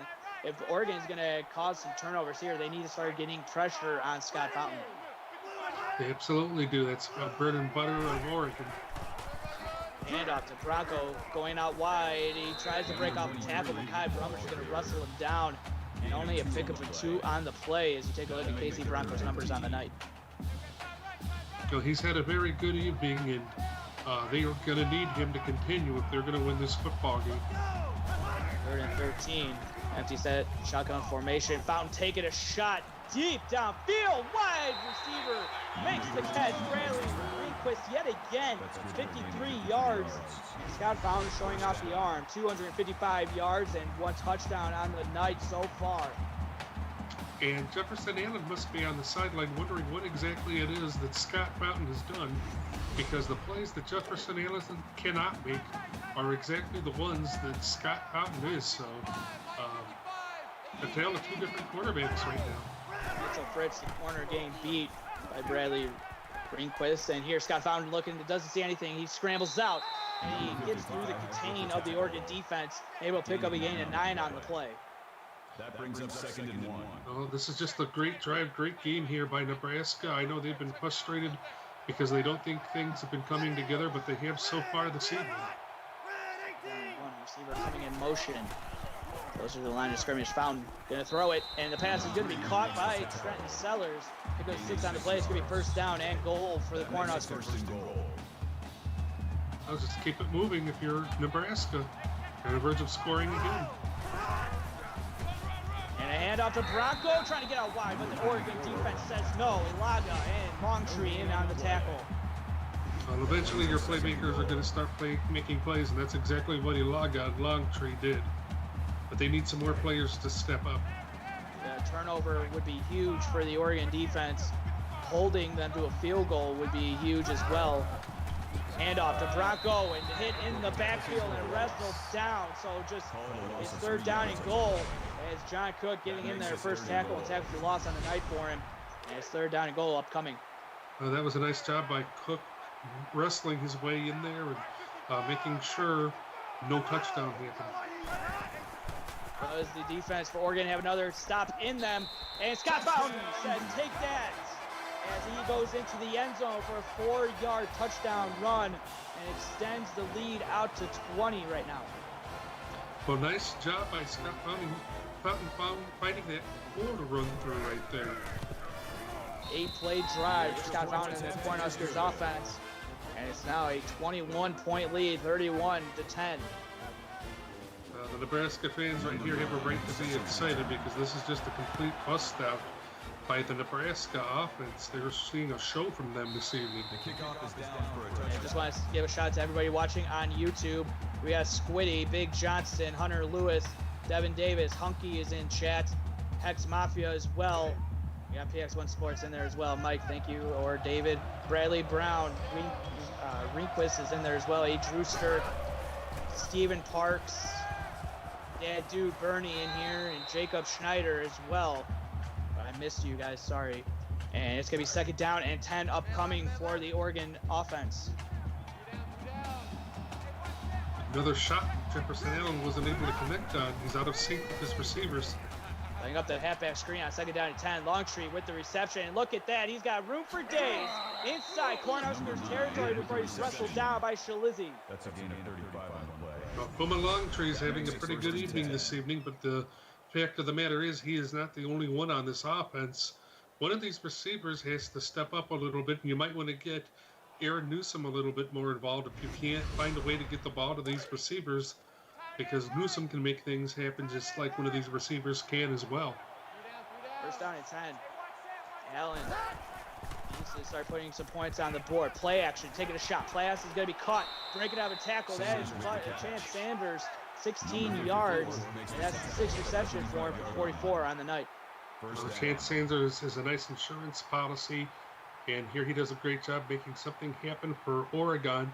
Speaker 1: if Oregon's going to cause some turnovers here, they need to start getting pressure on Scott Fountain.
Speaker 2: They absolutely do. That's bread and butter of Oregon.
Speaker 1: Handoff to Bronco going out wide. He tries to break off a tackle, but Kai Brummer's going to wrestle him down. And only a pickup of 2 on the play as you take a look at Casey Bronco's numbers on the night.
Speaker 2: So he's had a very good evening, and they are going to need him to continue if they're going to win this football game.
Speaker 1: 3rd and 13. Empty set, shotgun formation. Fountain taking a shot deep downfield. Wide receiver makes the catch. Bradley Greenquist yet again. 53 yards. And Scott Fountain showing off the arm. 255 yards and 1 touchdown on the night so far.
Speaker 2: And Jefferson Allen must be on the sideline wondering what exactly it is that Scott Fountain has done, because the plays that Jefferson Allen cannot make are exactly the ones that Scott Fountain is. So, a tale of 2 different quarterbacks right now.
Speaker 1: Mitchell Fritz, the corner game beat by Bradley Greenquist. And here Scott Fountain looking, doesn't see anything. He scrambles out, and he gets through the contain of the Oregon defense, able to pick up a gain of 9 on the play.
Speaker 3: That brings up 2nd and 1.
Speaker 2: Oh, this is just a great drive, great game here by Nebraska. I know they've been frustrated because they don't think things have been coming together, but they have so far this evening.
Speaker 1: One receiver coming in motion. Closer to the line of scrimmage. Fountain going to throw it, and the pass is going to be caught by Trenton Sellers. It goes 6 on the play. It's going to be 1st down and goal for the Cornhuskers.
Speaker 2: I'll just keep it moving if you're Nebraska. On the verge of scoring again.
Speaker 1: And a handoff to Bronco, trying to get out wide, but the Oregon defense says no. Ilaga and Longtree in on the tackle.
Speaker 2: Well, eventually your playmakers are going to start making plays, and that's exactly what Longtree did. But they need some more players to step up.
Speaker 1: The turnover would be huge for the Oregon defense. Holding them to a field goal would be huge as well. Handoff to Bronco and hit in the backfield and wrestled down. So just it's third down and goal as John Cook getting in there first tackle and tackle for loss on the night for him. And it's third down and goal upcoming.
Speaker 2: That was a nice job by Cook wrestling his way in there and making sure no touchdown happened.
Speaker 1: Does the defense for Oregon have another stop in them? And Scott Bowden says, take that, as he goes into the end zone for a 4-yard touchdown run and extends the lead out to 20 right now.
Speaker 2: Well, nice job by Scott Bowden finding that hole to run through right there.
Speaker 1: 8-play drive for Scott Bowden and the Cornhuskers offense. And it's now a 21-point lead, 31-10.
Speaker 2: The Nebraska fans right here have a right to be excited because this is just a complete bust out by the Nebraska offense. They're seeing a show from them this evening.
Speaker 3: The kickoff is down for a touchdown.
Speaker 1: I just want to give a shout out to everybody watching on YouTube. We got Squiddy, Big Johnston, Hunter Lewis, Devin Davis, Hunky is in chat, Hex Mafia as well. We got PX1 Sports in there as well. Mike, thank you. Or David, Bradley Brown, Rehnquist is in there as well. A Drewster, Stephen Parks, yeah, dude, Bernie in here, and Jacob Schneider as well. I missed you guys, sorry. And it's going to be second down and 10 upcoming for the Oregon offense.
Speaker 2: Another shot Jefferson Allen wasn't able to connect on. He's out of sync with his receivers.
Speaker 1: Laying up the halfback screen on second down and 10. Longstreet with the reception. And look at that. He's got room for days inside Cornhuskers territory before he's wrestled down by Shalizzi.
Speaker 3: That's a gain of 35 on the play.
Speaker 2: Well, Bowman Longtree is having a pretty good evening this evening, but the fact of the matter is he is not the only one on this offense. One of these receivers has to step up a little bit, and you might want to get Aaron Newsom a little bit more involved if you can't find a way to get the ball to these receivers, because Newsom can make things happen just like one of these receivers can as well.
Speaker 1: First down and 10. Allen needs to start putting some points on the board. Play action, taking a shot. Pass is going to be caught. Breaking out of a tackle. That is Chance Sanders, 16 yards. And that's the 6th reception for him for 44 on the night.
Speaker 2: Chance Sanders is a nice insurance policy, and here he does a great job making something happen for Oregon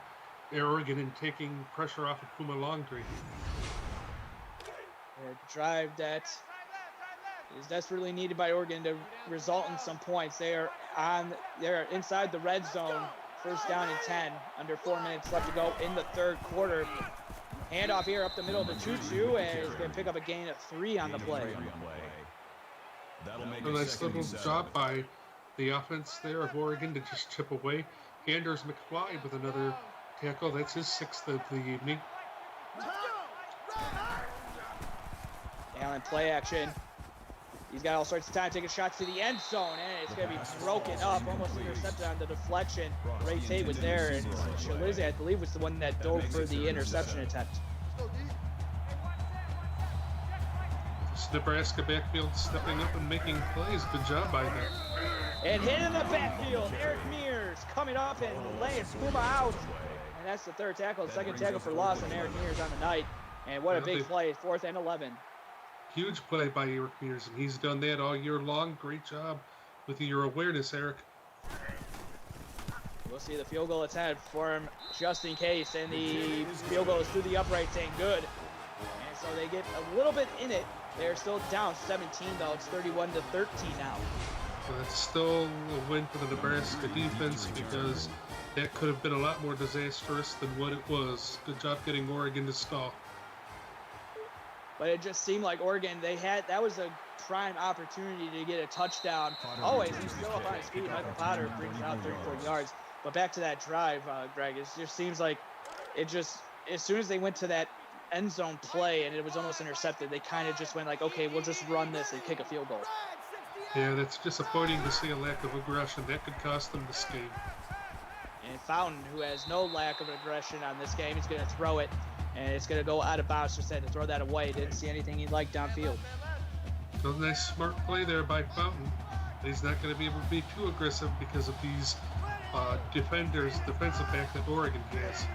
Speaker 2: and taking pressure off of Puma Longtree.
Speaker 1: A drive that is desperately needed by Oregon to result in some points. They're inside the red zone. First down and 10. Under 4 minutes left to go in the third quarter. Handoff here up the middle to Tutu, and he's going to pick up a gain of 3 on the play.
Speaker 2: A nice little job by the offense there of Oregon to just chip away. Anders McFly with another tackle. That's his 6th of the evening.
Speaker 1: Allen play action. He's got all sorts of time taking shots to the end zone, and it's going to be broken up, almost intercepted on the deflection. Ray Tate was there, and Shalizzi, I believe, was the one that dove for the interception attempt.
Speaker 2: This Nebraska backfield stepping up and making plays. Good job by them.
Speaker 1: And hit in the backfield. Eric Mears coming up and laying Puma out. And that's the third tackle, second tackle for loss on Eric Mears on the night. And what a big play, 4th and 11.
Speaker 2: Huge play by Eric Mears, and he's done that all year long. Great job with your awareness, Eric.
Speaker 1: We'll see the field goal attempt for him just in case, and the field goal is through the uprights and good. And so they get a little bit in it. They're still down 17 though. It's 31-13 now.
Speaker 2: So that's still a win for the Nebraska defense, because that could have been a lot more disastrous than what it was. Good job getting Oregon to stall.
Speaker 1: But it just seemed like Oregon, that was a prime opportunity to get a touchdown. Always, he's still up on his feet. Michael Potter brings out 34 yards. But back to that drive, Greg, it just seems like as soon as they went to that end zone play and it was almost intercepted, they kind of just went like, okay, we'll just run this and kick a field goal.
Speaker 2: Yeah, that's disappointing to see a lack of aggression. That could cost them this game.
Speaker 1: And Fountain, who has no lack of aggression on this game, is going to throw it. And it's going to go out of bounds. Just had to throw that away. Didn't see anything he liked downfield.
Speaker 2: So nice smart play there by Fountain. He's not going to be able to be too aggressive because of these defensive back that Oregon has.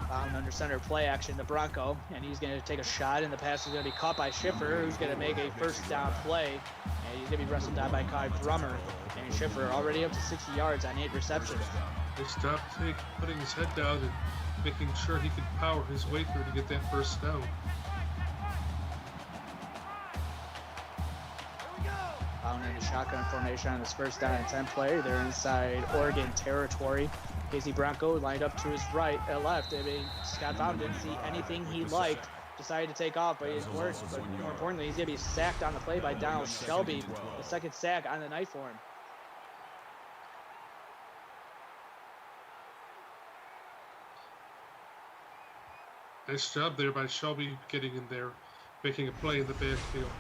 Speaker 1: Found under center play action, the Bronco, and he's going to take a shot, and the pass is going to be caught by Schiffer, who's going to make a first down play, and he's going to be wrestled down by Kai Drummer. And Schiffer already up to 60 yards on 8 receptions.
Speaker 2: They stopped putting his head down and making sure he could power his way through to get that first down.
Speaker 1: Found in the shotgun formation on this first down and 10 play. They're inside Oregon territory. Casey Bronco lined up to his left. I mean, Scott Fountain didn't see anything he liked. Decided to take off, but he's worse. But more importantly, he's going to be sacked on the play by Donald Shelby. The second sack on the night for him.
Speaker 2: Nice job there by Shelby getting in there, making a play in the backfield.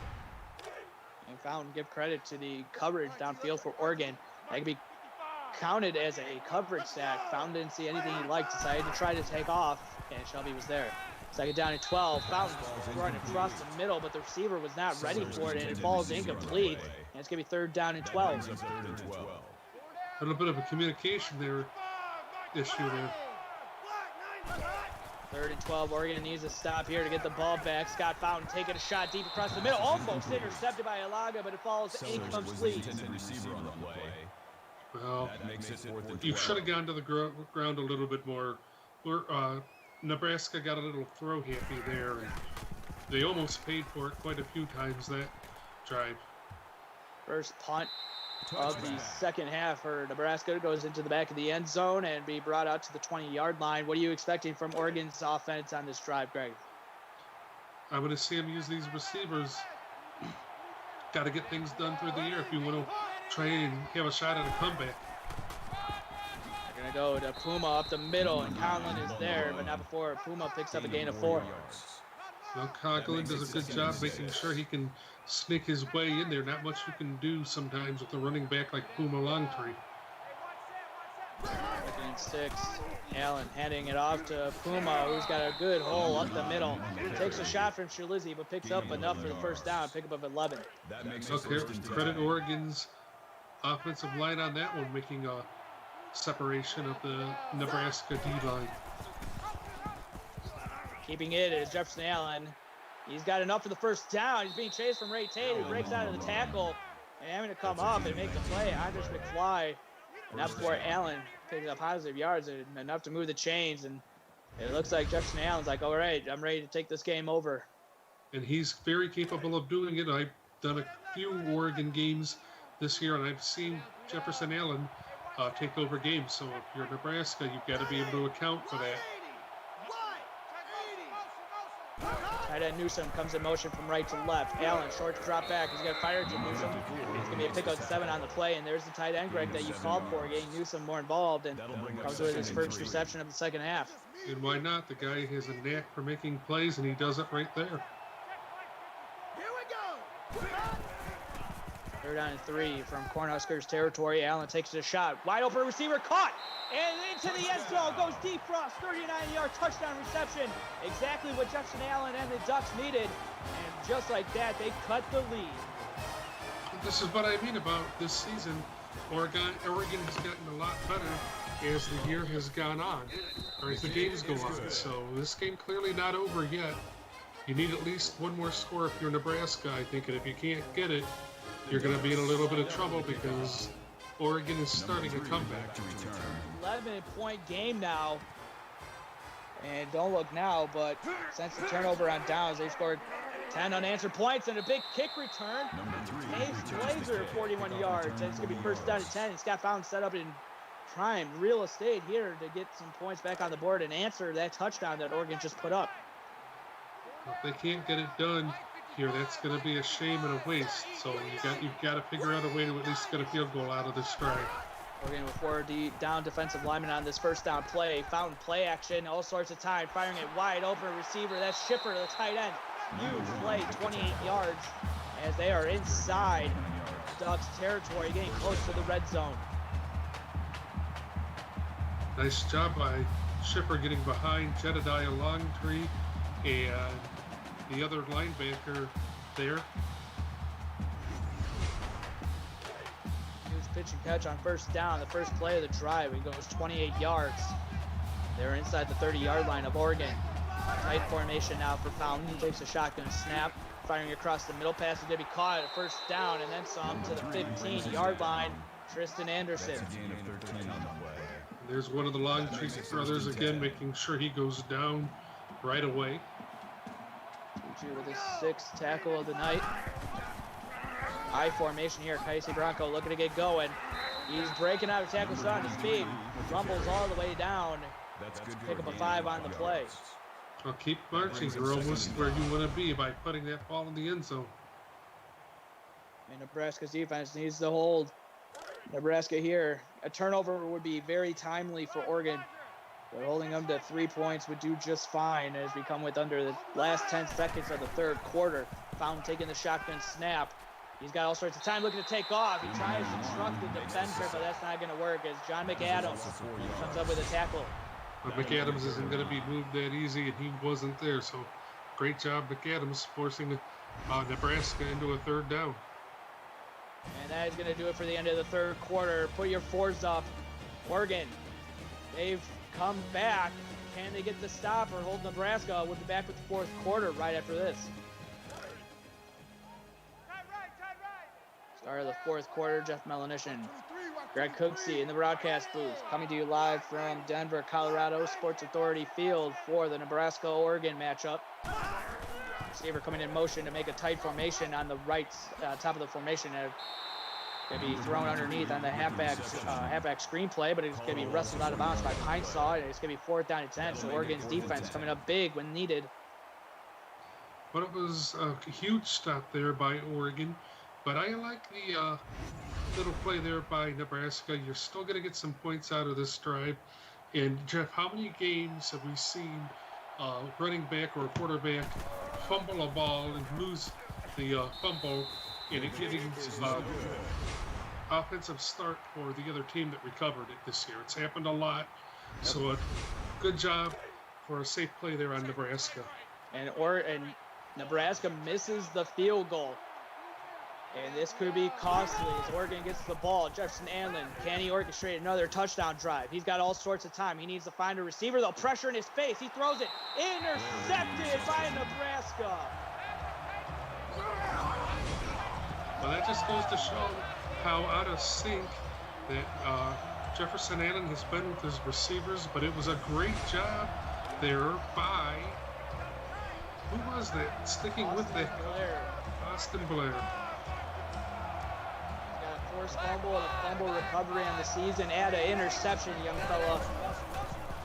Speaker 1: And Fountain give credit to the coverage downfield for Oregon. That could be counted as a coverage sack. Fountain didn't see anything he liked, decided to try to take off, and Shelby was there. Second down and 12. Fountain running across the middle, but the receiver was not ready for it, and it falls incomplete. And it's going to be third down and 12.
Speaker 2: A little bit of a communication issue there.
Speaker 1: Third and 12. Oregon needs to stop here to get the ball back. Scott Fountain taking a shot deep across the middle. Almost intercepted by Alaga, but it falls incomplete.
Speaker 2: Well, you should have gone to the ground a little bit more. Nebraska got a little throw happy there, and they almost paid for it quite a few times that drive.
Speaker 1: First punt of the second half for Nebraska goes into the back of the end zone and be brought out to the 20-yard line. What are you expecting from Oregon's offense on this drive, Greg?
Speaker 2: I'm going to see him use these receivers. Got to get things done through the air if you want to try and have a shot at a comeback.
Speaker 1: They're going to go to Puma up the middle, and Conlon is there, but not before Puma picks up a gain of 4.
Speaker 2: Well, Conklin does a good job making sure he can sneak his way in there. Not much you can do sometimes with a running back like Puma Longtree.
Speaker 1: Second and 6. Allen handing it off to Puma, who's got a good hole up the middle. Takes a shot from Shalizzi, but picks up enough for the first down. Pick up of 11.
Speaker 2: Okay, credit Oregon's offensive line on that one, making a separation of the Nebraska D-line.
Speaker 1: Keeping it is Jefferson Allen. He's got enough for the first down. He's being chased from Ray Tate, who breaks out of the tackle and having to come up and make the play. Andres McFly. And that's before Allen picks up positive yards and enough to move the chains. And it looks like Jefferson Allen's like, all right, I'm ready to take this game over.
Speaker 2: And he's very capable of doing it. I've done a few Oregon games this year, and I've seen Jefferson Allen take over games. So if you're Nebraska, you've got to be able to account for that.
Speaker 1: Tight end Newsom comes in motion from right to left. Allen, short drop back. He's going to fire to Newsom. It's going to be a pickup 7 on the play, and there's the tight end, Greg, that you called for, getting Newsom more involved, and comes with his first reception of the second half.
Speaker 2: And why not? The guy has a knack for making plays, and he does it right there.
Speaker 1: Third down and 3 from Cornhuskers territory. Allen takes a shot. Wide open receiver caught. And into the end zone goes Deep Frost. 39-yard touchdown reception. Exactly what Jefferson Allen and the Ducks needed. And just like that, they cut the lead.
Speaker 2: This is what I mean about this season. Oregon has gotten a lot better as the year has gone on, or as the games go on. So this game clearly not over yet. You need at least one more score if you're Nebraska, I think. And if you can't get it, you're going to be in a little bit of trouble because Oregon is starting a comeback.
Speaker 1: 11-point game now. And don't look now, but since the turnover on downs, they scored 10 unanswered points and a big kick return. Ace Blazer, 41 yards. And it's going to be first down at 10. And Scott Fountain set up in prime real estate here to get some points back on the board and answer that touchdown that Oregon just put up.
Speaker 2: If they can't get it done here, that's going to be a shame and a waste. So you've got to figure out a way to at least get a field goal out of this drive.
Speaker 1: Oregon with 4 down defensive linemen on this first down play. Fountain play action, all sorts of time, firing it wide open receiver. That's Schiffer, the tight end. Huge play, 28 yards, as they are inside Ducks territory, getting close to the red zone.
Speaker 2: Nice job by Schiffer getting behind Jedediah Longtree and the other linebacker there.
Speaker 1: pitch and catch on first down. The first play of the drive. He goes 28 yards. They're inside the 30-yard line of Oregon. Tight formation now for Fountain. He takes a shotgun snap. Firing across the middle. Pass is going to be caught at first down and then some to the 15-yard line. Tristan Anderson.
Speaker 3: That's a gain of 13 on the play.
Speaker 2: There's one of the Longstreet brothers again, making sure he goes down right away.
Speaker 1: Tucci with his 6th tackle of the night. I formation here. Casey Bronco looking to get going. He's breaking out of tackle on his speed. Rumbles all the way down.
Speaker 3: That's good.
Speaker 1: Pick up a 5 on the play.
Speaker 2: Well, keep marching. You're almost where you want to be by putting that ball in the end zone.
Speaker 1: And Nebraska's defense needs to hold. Nebraska here. A turnover would be very timely for Oregon. But holding them to 3 points would do just fine as we come with under the last 10 seconds of the third quarter. Fountain taking the shotgun snap. He's got all sorts of time looking to take off. He tries to truck the defender, but that's not going to work as John McAdams comes up with a tackle.
Speaker 2: But McAdams isn't going to be moved that easy, and he wasn't there. So great job, McAdams, forcing Nebraska into a third down.
Speaker 1: And that is going to do it for the end of the third quarter. Put your 4s up. Oregon, they've come back. Can they get the stop or hold Nebraska? We'll be back with the fourth quarter right after this. Start of the fourth quarter, Jeff Melanishin, Greg Cooksey in the broadcast booth, coming to you live from Denver, Colorado Sports Authority Field for the Nebraska-Oregon matchup. Receiver coming in motion to make a tight formation on the right top of the formation. Going to be thrown underneath on the halfback screenplay, but it's going to be wrestled out of bounds by Pinesaw, and it's going to be 4th down and 10. So Oregon's defense coming up big when needed.
Speaker 2: Well, it was a huge stop there by Oregon. But I like the little play there by Nebraska. You're still going to get some points out of this drive. And, Jeff, how many games have we seen running back or quarterback fumble a ball and lose the fumble and it getting offensive start for the other team that recovered it this year? It's happened a lot. So a good job for a safe play there on Nebraska.
Speaker 1: And Nebraska misses the field goal. And this could be costly as Oregon gets the ball. Jefferson Anlin, can he orchestrate another touchdown drive? He's got all sorts of time. He needs to find a receiver. They'll pressure in his face. He throws it. Intercepted by Nebraska.
Speaker 2: Well, that just goes to show how out of sync that Jefferson Anlin has been with his receivers. But it was a great job there by, who was that? Sticking with that. Austin Blair.
Speaker 1: Forced fumble and a fumble recovery on the season. Add an interception, young fella.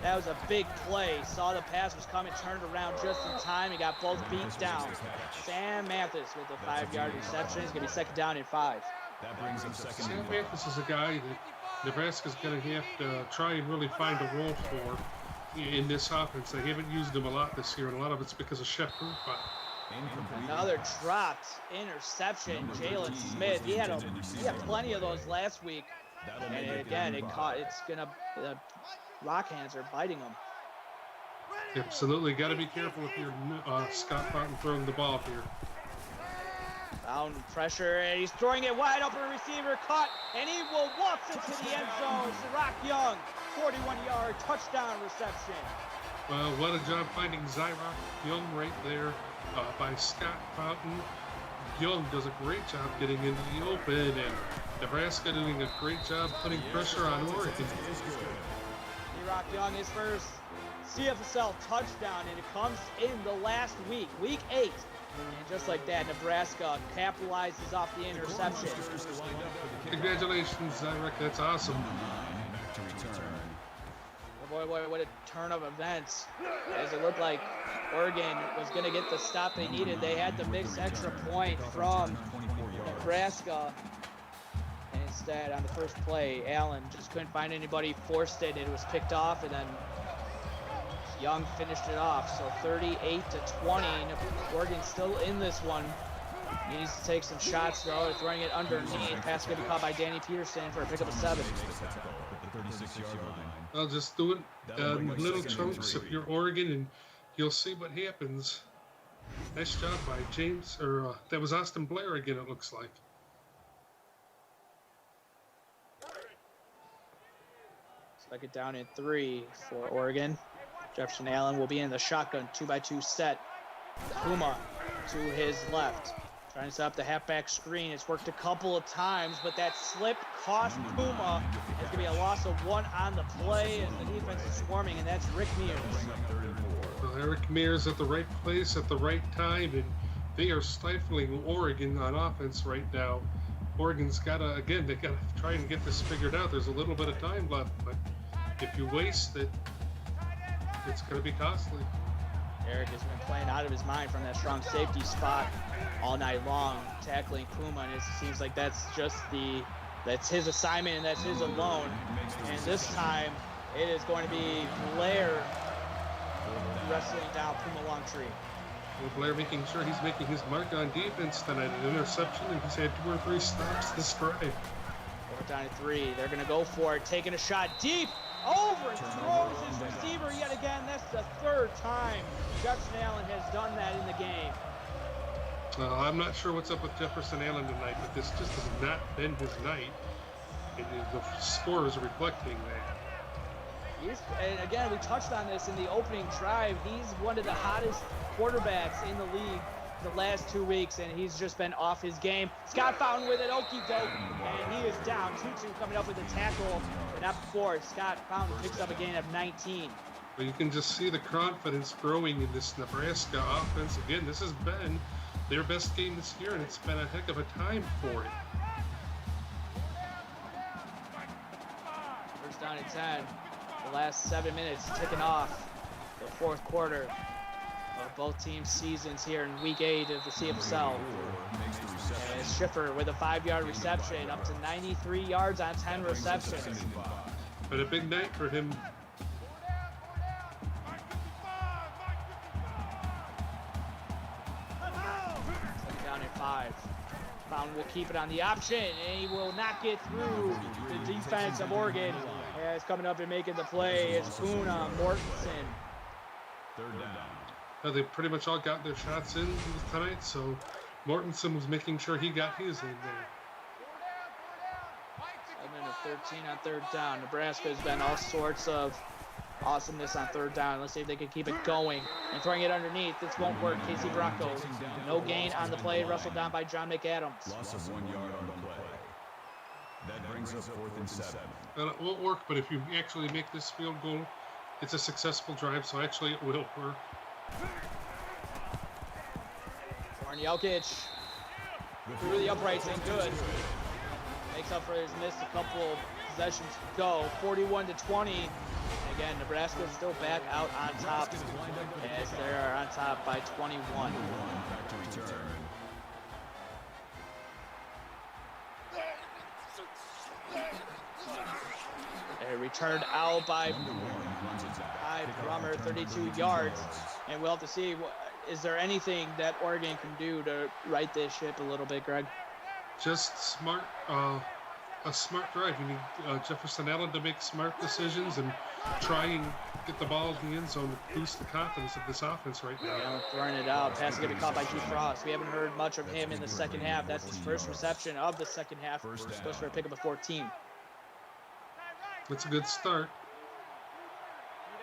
Speaker 1: That was a big play. Saw the pass was coming, turned around just in time. He got both feet down. Sam Mathis with a 5-yard reception. He's going to be 2nd down and 5.
Speaker 3: That brings him second.
Speaker 2: Sam Mathis is a guy that Nebraska's going to have to try and really find a role for in this offense. They haven't used him a lot this year, and a lot of it's because of Shep Rupa.
Speaker 1: Another dropped interception, Jalen Smith. He had plenty of those last week, and again, it's gonna. The rock hands are biting him.
Speaker 2: Absolutely, got to be careful if you're Scott Fountain throwing the ball here.
Speaker 1: Fountain pressure, and he's throwing it wide open. Receiver caught, and he will waltz into the end zone. Sirach Young, 41-yard touchdown reception.
Speaker 2: Well, what a job finding Zyrock Young right there by Scott Fountain. Young does a great job getting into the open, and Nebraska doing a great job putting pressure on Oregon.
Speaker 1: Zyrock Young, his first CFSL touchdown, and it comes in the last week, week 8. And just like that, Nebraska capitalizes off the interception.
Speaker 2: Congratulations, Zyrock. That's awesome.
Speaker 1: Boy, what a turn of events. As it looked like Oregon was going to get the stop they needed. They had the mixed extra point from Nebraska. And instead, on the first play, Allen just couldn't find anybody, forced it. It was picked off, and then Young finished it off. So 38-20. Oregon still in this one. Needs to take some shots, though. They're throwing it underneath. Pass going to be caught by Danny Peterson for a pickup of 7.
Speaker 2: I'll just do it in little chunks if you're Oregon, and you'll see what happens. Nice job by James, or that was Austin Blair again, it looks like.
Speaker 1: Second down and 3 for Oregon. Jefferson Allen will be in the shotgun 2-by-2 set. Puma to his left. Trying to set up the halfback screen. It's worked a couple of times, but that slip cost Puma. It's going to be a loss of 1 on the play, and the defense is swarming, and that's Rick Mears.
Speaker 2: Well, Eric Mears at the right place at the right time, and they are stifling Oregon on offense right now. Oregon's got to, again, they got to try and get this figured out. There's a little bit of time left, but if you waste it, it's going to be costly.
Speaker 1: Eric has been playing out of his mind from that strong safety spot all night long, tackling Puma, and it seems like that's his assignment and that's his alone. And this time, it is going to be Blair wrestling down Puma Longtree.
Speaker 2: Well, Blair making sure he's making his mark on defense tonight. An interception, and he's had 2 or 3 stops this drive.
Speaker 1: 4th down and 3. They're going to go for it, taking a shot deep. Over, throws his receiver yet again. That's the 3rd time Jefferson Allen has done that in the game.
Speaker 2: I'm not sure what's up with Jefferson Allen tonight, but this just has not been his night. The score is reflecting that.
Speaker 1: And again, we touched on this in the opening drive. He's one of the hottest quarterbacks in the league the last 2 weeks, and he's just been off his game. Scott Fountain with it, okie doke, and he is down. Tutu coming up with a tackle, but not before. Scott Fountain picks up a gain of 19.
Speaker 2: But you can just see the confidence growing in this Nebraska offense. Again, this has been their best game this year, and it's been a heck of a time for it.
Speaker 1: 1st down and 10. The last 7 minutes ticking off the 4th quarter of both teams' seasons here in Week 8 of the CFSL. And Schiffer with a 5-yard reception, up to 93 yards on 10 receptions.
Speaker 2: But a big night for him.
Speaker 1: 2nd down and 5. Fountain will keep it on the option, and he will not get through the defense of Oregon. As coming up and making the play is Una Mortensen.
Speaker 3: 3rd down.
Speaker 2: They pretty much all got their shots in tonight, so Mortensen was making sure he got his in there.
Speaker 1: 7 of 13 on 3rd down. Nebraska has been all sorts of awesomeness on 3rd down. Let's see if they can keep it going. And throwing it underneath. This won't work. Casey Bronco. No gain on the play. Wrestled down by John McAdams.
Speaker 3: Loss of 1 yard on the play. That brings us 4th and 7.
Speaker 2: And it won't work, but if you actually make this field goal, it's a successful drive, so actually it will work.
Speaker 1: Warren Jelkic through the uprights and good. Makes up for his missed a couple of possessions to go. 41-20. Again, Nebraska is still back out on top as they are on top by 21.
Speaker 3: Back to return.
Speaker 1: A returned out by Brummer, 32 yards. And we'll have to see, is there anything that Oregon can do to right this ship a little bit, Greg?
Speaker 2: Just smart, a smart drive. You need Jefferson Allen to make smart decisions and try and get the ball in the end zone to boost the confidence of this offense right now.
Speaker 1: Yeah, throwing it out. Pass is going to be caught by Keith Frost. We haven't heard much of him in the second half. That's his first reception of the second half. We're supposed to pick up a 14.
Speaker 2: That's a good start.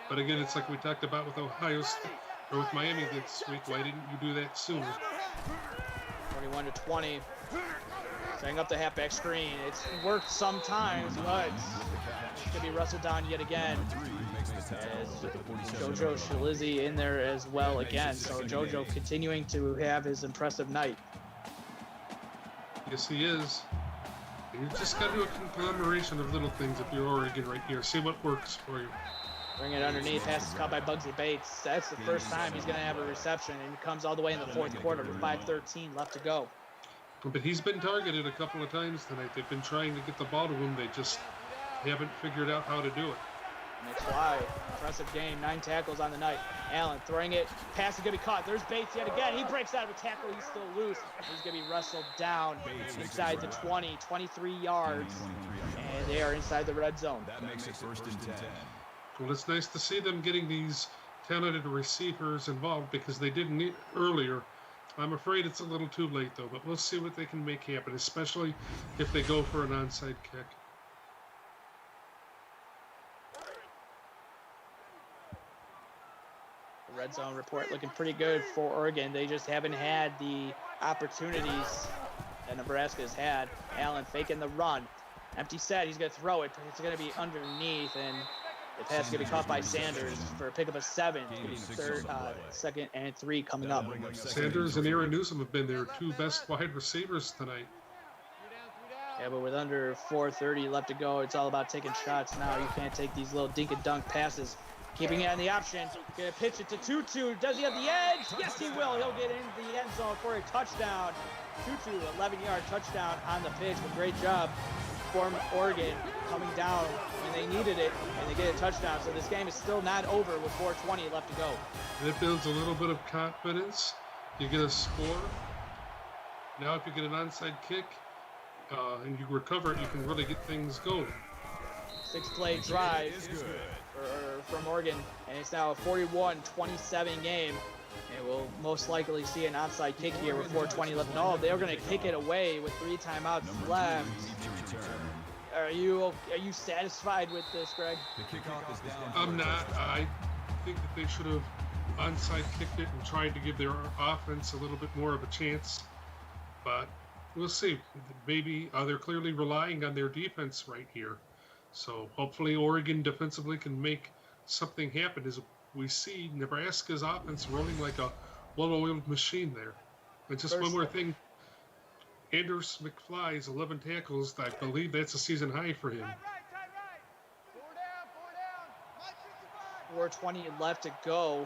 Speaker 2: But again, it's like we talked about with Ohio State, or with Miami this week. Why didn't you do that sooner?
Speaker 1: 21-20. Setting up the halfback screen. It's worked sometimes, but it's going to be wrestled down yet again. As JoJo Shalizzi in there as well again. So JoJo continuing to have his impressive night.
Speaker 2: Yes, he is. And you just got to do a conglomeration of little things if you're Oregon right here. See what works for you.
Speaker 1: Bring it underneath. Pass is caught by Bugsy Bates. That's the first time he's going to have a reception, and he comes all the way in the 4th quarter with 5:13 left to go.
Speaker 2: But he's been targeted a couple of times tonight. They've been trying to get the ball to him. They just haven't figured out how to do it.
Speaker 1: That's why. Impressive game. 9 tackles on the night. Allen throwing it. Pass is going to be caught. There's Bates yet again. He breaks out of a tackle. He's still loose. He's going to be wrestled down inside the 20, 23 yards. And they are inside the red zone.
Speaker 3: That makes it 1st and 10.
Speaker 2: Well, it's nice to see them getting these talented receivers involved because they didn't need earlier. I'm afraid it's a little too late, though, but we'll see what they can make happen, especially if they go for an onside kick.
Speaker 1: Red zone report looking pretty good for Oregon. They just haven't had the opportunities that Nebraska has had. Allen faking the run. Empty set. He's going to throw it, but it's going to be underneath, and the pass is going to be caught by Sanders for a pick up a 7. It's going to be third, 2nd and 3 coming up.
Speaker 2: Sanders and Aaron Newsom have been their 2 best wide receivers tonight.
Speaker 1: Yeah, but with under 4:30 left to go, it's all about taking shots now. You can't take these little dink and dunk passes. Keeping it on the option. Gonna pitch it to Tutu. Does he have the edge? Yes, he will. He'll get into the end zone for a touchdown. Tutu, 11-yard touchdown on the pitch. But great job for Oregon coming down when they needed it, and they get a touchdown. So this game is still not over with 4:20 left to go.
Speaker 2: And it builds a little bit of confidence. You get a score. Now if you get an onside kick and you recover it, you can really get things going.
Speaker 1: 6-play drive from Oregon, and it's now a 41-27 game. And we'll most likely see an onside kick here with 4:20 left. No, they're going to kick it away with 3 timeouts left. Are you satisfied with this, Greg?
Speaker 2: I'm not. I think that they should have onside kicked it and tried to give their offense a little bit more of a chance. But we'll see. Maybe they're clearly relying on their defense right here. So hopefully Oregon defensively can make something happen as we see Nebraska's offense rolling like a well-oiled machine there. And just one more thing. Anders McFly's 11 tackles, I believe that's a season high for him.
Speaker 1: 4:20 left to go.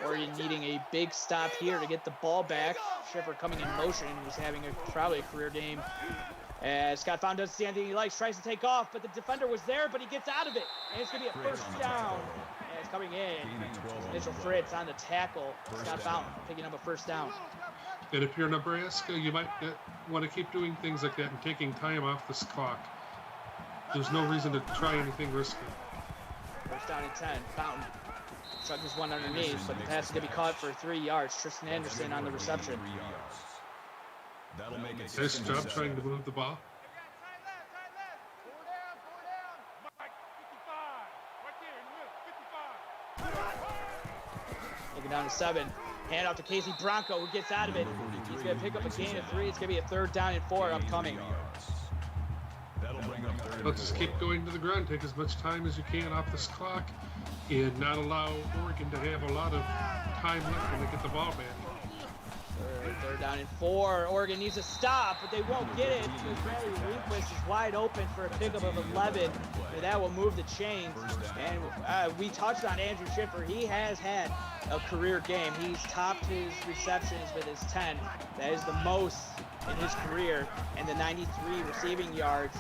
Speaker 1: Oregon needing a big stop here to get the ball back. Schiffer coming in motion. He's having probably a career game. As Scott Fountain doesn't see anything he likes, tries to take off, but the defender was there, but he gets out of it. And it's going to be a first down. And it's coming in. Mitchell Fritz on the tackle. Scott Fountain picking up a first down.
Speaker 2: And if you're Nebraska, you might want to keep doing things like that and taking time off this clock. There's no reason to try anything risky.
Speaker 1: First down and 10. Fountain chuck this one underneath, but the pass is going to be caught for 3 yards. Tristan Anderson on the reception.
Speaker 2: Nice job trying to move the ball.
Speaker 1: Taking down to 7. Hand off to Casey Bronco, who gets out of it. He's going to pick up a gain of 3. It's going to be a 3rd down and 4 upcoming.
Speaker 2: Let's just keep going to the ground. Take as much time as you can off this clock and not allow Oregon to have a lot of time left when they get the ball back.
Speaker 1: 3rd down and 4. Oregon needs a stop, but they won't get it. Bradley Rehnquist is wide open for a pickup of 11. And that will move the chains. And we touched on Andrew Schiffer. He has had a career game. He's topped his receptions with his 10. That is the most in his career. And the 93 receiving yards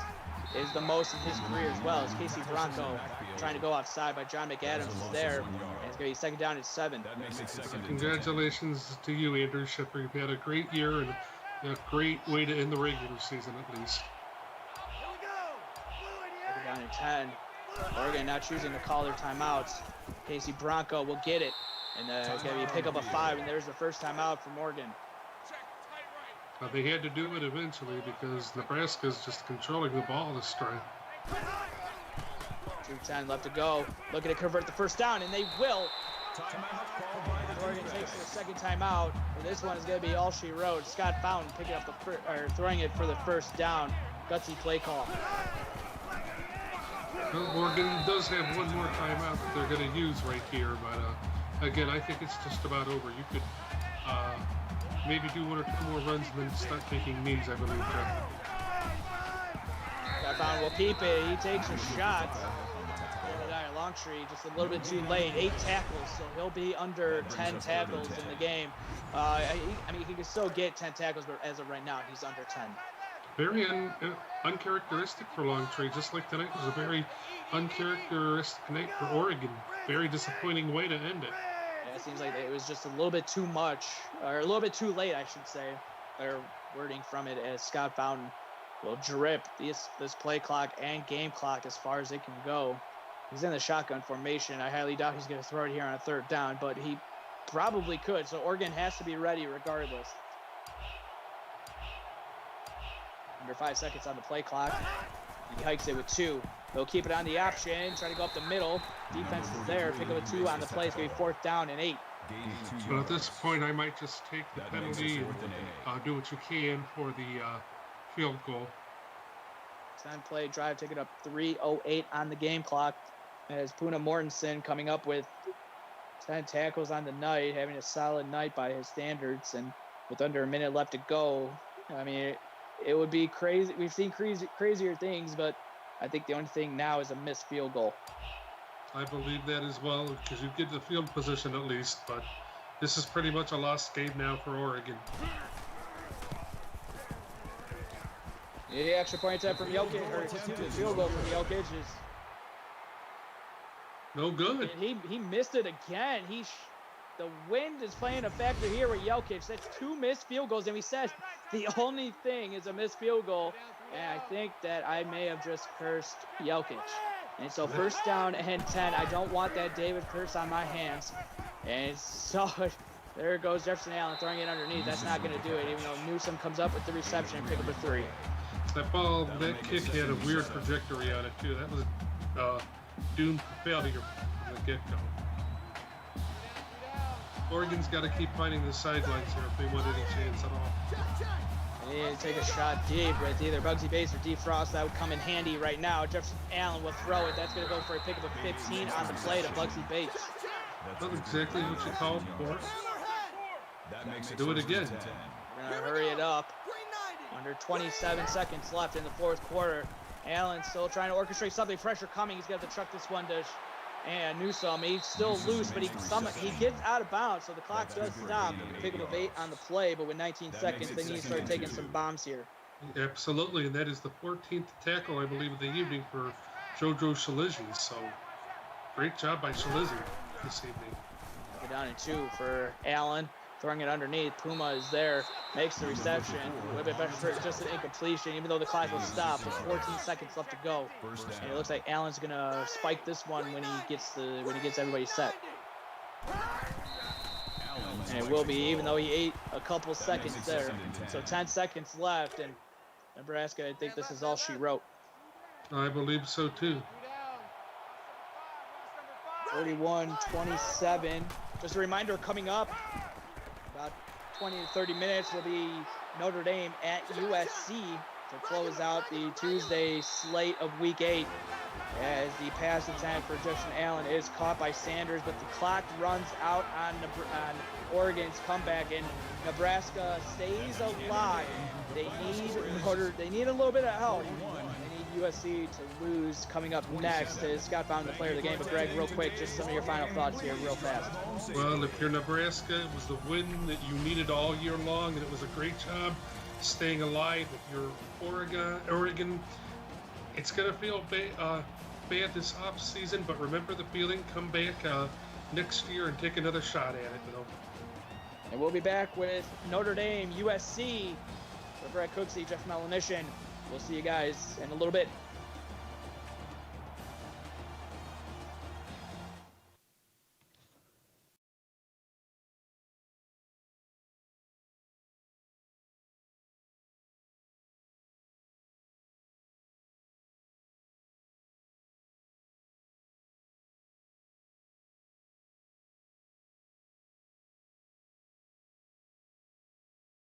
Speaker 1: is the most in his career as well. As Casey Bronco trying to go offside by John McAdams is there. And it's going to be 2nd down and 7.
Speaker 2: Congratulations to you, Andrew Schiffer. You've had a great year and a great way to end the regular season at least.
Speaker 1: 2nd down and 10. Oregon now choosing to call their timeouts. Casey Bronco will get it. And it's going to be a pickup of 5. And there's the first timeout from Oregon.
Speaker 2: They had to do it eventually because Nebraska's just controlling the ball this drive.
Speaker 1: 2:10 left to go. Looking to convert the first down, and they will. Oregon takes their 2nd timeout, and this one is going to be all she wrote. Scott Fountain picking up throwing it for the first down. Gutsy play call.
Speaker 2: Well, Oregon does have one more timeout that they're going to use right here, but again, I think it's just about over. You could maybe do 1 or 2 more runs and then start taking knees, I believe, Jeff.
Speaker 1: Scott Fountain will keep it. He takes a shot. Longtree just a little bit too late. 8 tackles, so he'll be under 10 tackles in the game. I mean, he can still get 10 tackles, but as of right now, he's under 10.
Speaker 2: Very uncharacteristic for Longtree, just like tonight was a very uncharacteristic night for Oregon. Very disappointing way to end it.
Speaker 1: Yeah, it seems like it was just a little bit too much, or a little bit too late, I should say. Better wording from it, as Scott Fountain will drip this play clock and game clock as far as it can go. He's in the shotgun formation. I highly doubt he's going to throw it here on a 3rd down, but he probably could. So Oregon has to be ready regardless. Under 5 seconds on the play clock. He hikes it with 2. They'll keep it on the option. Try to go up the middle. Defense is there. Pick up a 2 on the play. It's going to be 4th down and 8.
Speaker 3: Gain 2
Speaker 2: But at this
Speaker 3: yards.
Speaker 2: point, I might just take the
Speaker 3: That makes it
Speaker 2: penalty
Speaker 3: 4th and 8.
Speaker 2: and do what you can for the field goal.
Speaker 1: 10-play drive taking up 3:08 on the game clock as Puna Mortensen coming up with 10 tackles on the night, having a solid night by his standards, and with under a minute left to go. I mean, it would be crazy. We've seen crazier things, but I think the only thing now is a missed field goal.
Speaker 2: I believe that as well, because you get the field position at least, but this is pretty much a lost game now for Oregon.
Speaker 1: The extra point attempt from Jokic, or the field goal from Jokic is
Speaker 2: No good.
Speaker 1: he missed it again. The wind is playing a factor here with Jokic. That's 2 missed field goals, and we said the only thing is a missed field goal. And I think that I may have just cursed Jokic. And so 1st down and 10. I don't want that David curse on my hands. And so there goes Jefferson Allen throwing it underneath. That's not going to do it, even though Newsome comes up with the reception and pick up a 3.
Speaker 2: That kick had a weird trajectory on it too. That was doomed for failure from the get-go. Oregon's got to keep finding the sidelines here if they want any chance at all.
Speaker 1: They need to take a shot deep with either Bugsy Bates or Defrost. That would come in handy right now. Jefferson Allen will throw it. That's going to go for a pick of a 15 on the play to Bugsy Bates.
Speaker 2: That's exactly what you called for.
Speaker 3: That makes it
Speaker 2: Do it
Speaker 3: 1st and
Speaker 2: again.
Speaker 3: 10.
Speaker 1: We're going to hurry it up. Under 27 seconds left in the 4th quarter. Allen still trying to orchestrate something. Pressure coming. He's got to truck this one to Newsome. He's still loose, but he gets out of bounds, so the clock does stop. Pick up of 8 on the play, but with 19 seconds, they need to start taking some bombs here.
Speaker 2: Absolutely, and that is the 14th tackle, I believe, of the evening for JoJo Shalizzi. So, great job by Shalizzi this evening.
Speaker 1: Get down in 2 for Allen. Throwing it underneath. Puma is there. Makes the reception. A little bit better for just an incompletion, even though the clock will stop with 14 seconds left to go. And it looks like Allen's gonna spike this one when he gets everybody set. And it will be, even though he ate a couple seconds there. So 10 seconds left, and Nebraska, I think this is all she wrote.
Speaker 2: I believe so too.
Speaker 1: 31-27. Just a reminder, coming up about 20 to 30 minutes will be Notre Dame at USC to close out the Tuesday slate of Week 8. As the pass attempt for Jefferson Allen is caught by Sanders, but the clock runs out on Oregon's comeback, and Nebraska stays alive. They need a little bit of help. They need USC to lose coming up next. As Scott found the player of the game, but Greg, real quick, just some of your final thoughts here, real fast.
Speaker 2: Well, if you're Nebraska, it was the win that you needed all year long, and it was a great job staying alive. If you're Oregon, it's going to feel bad this off season, but remember the feeling. Come back next year and take another shot at it.
Speaker 1: And we'll be back with Notre Dame, USC. For Brett Cooksey, Jeff Melanishin. We'll see you guys in a little bit.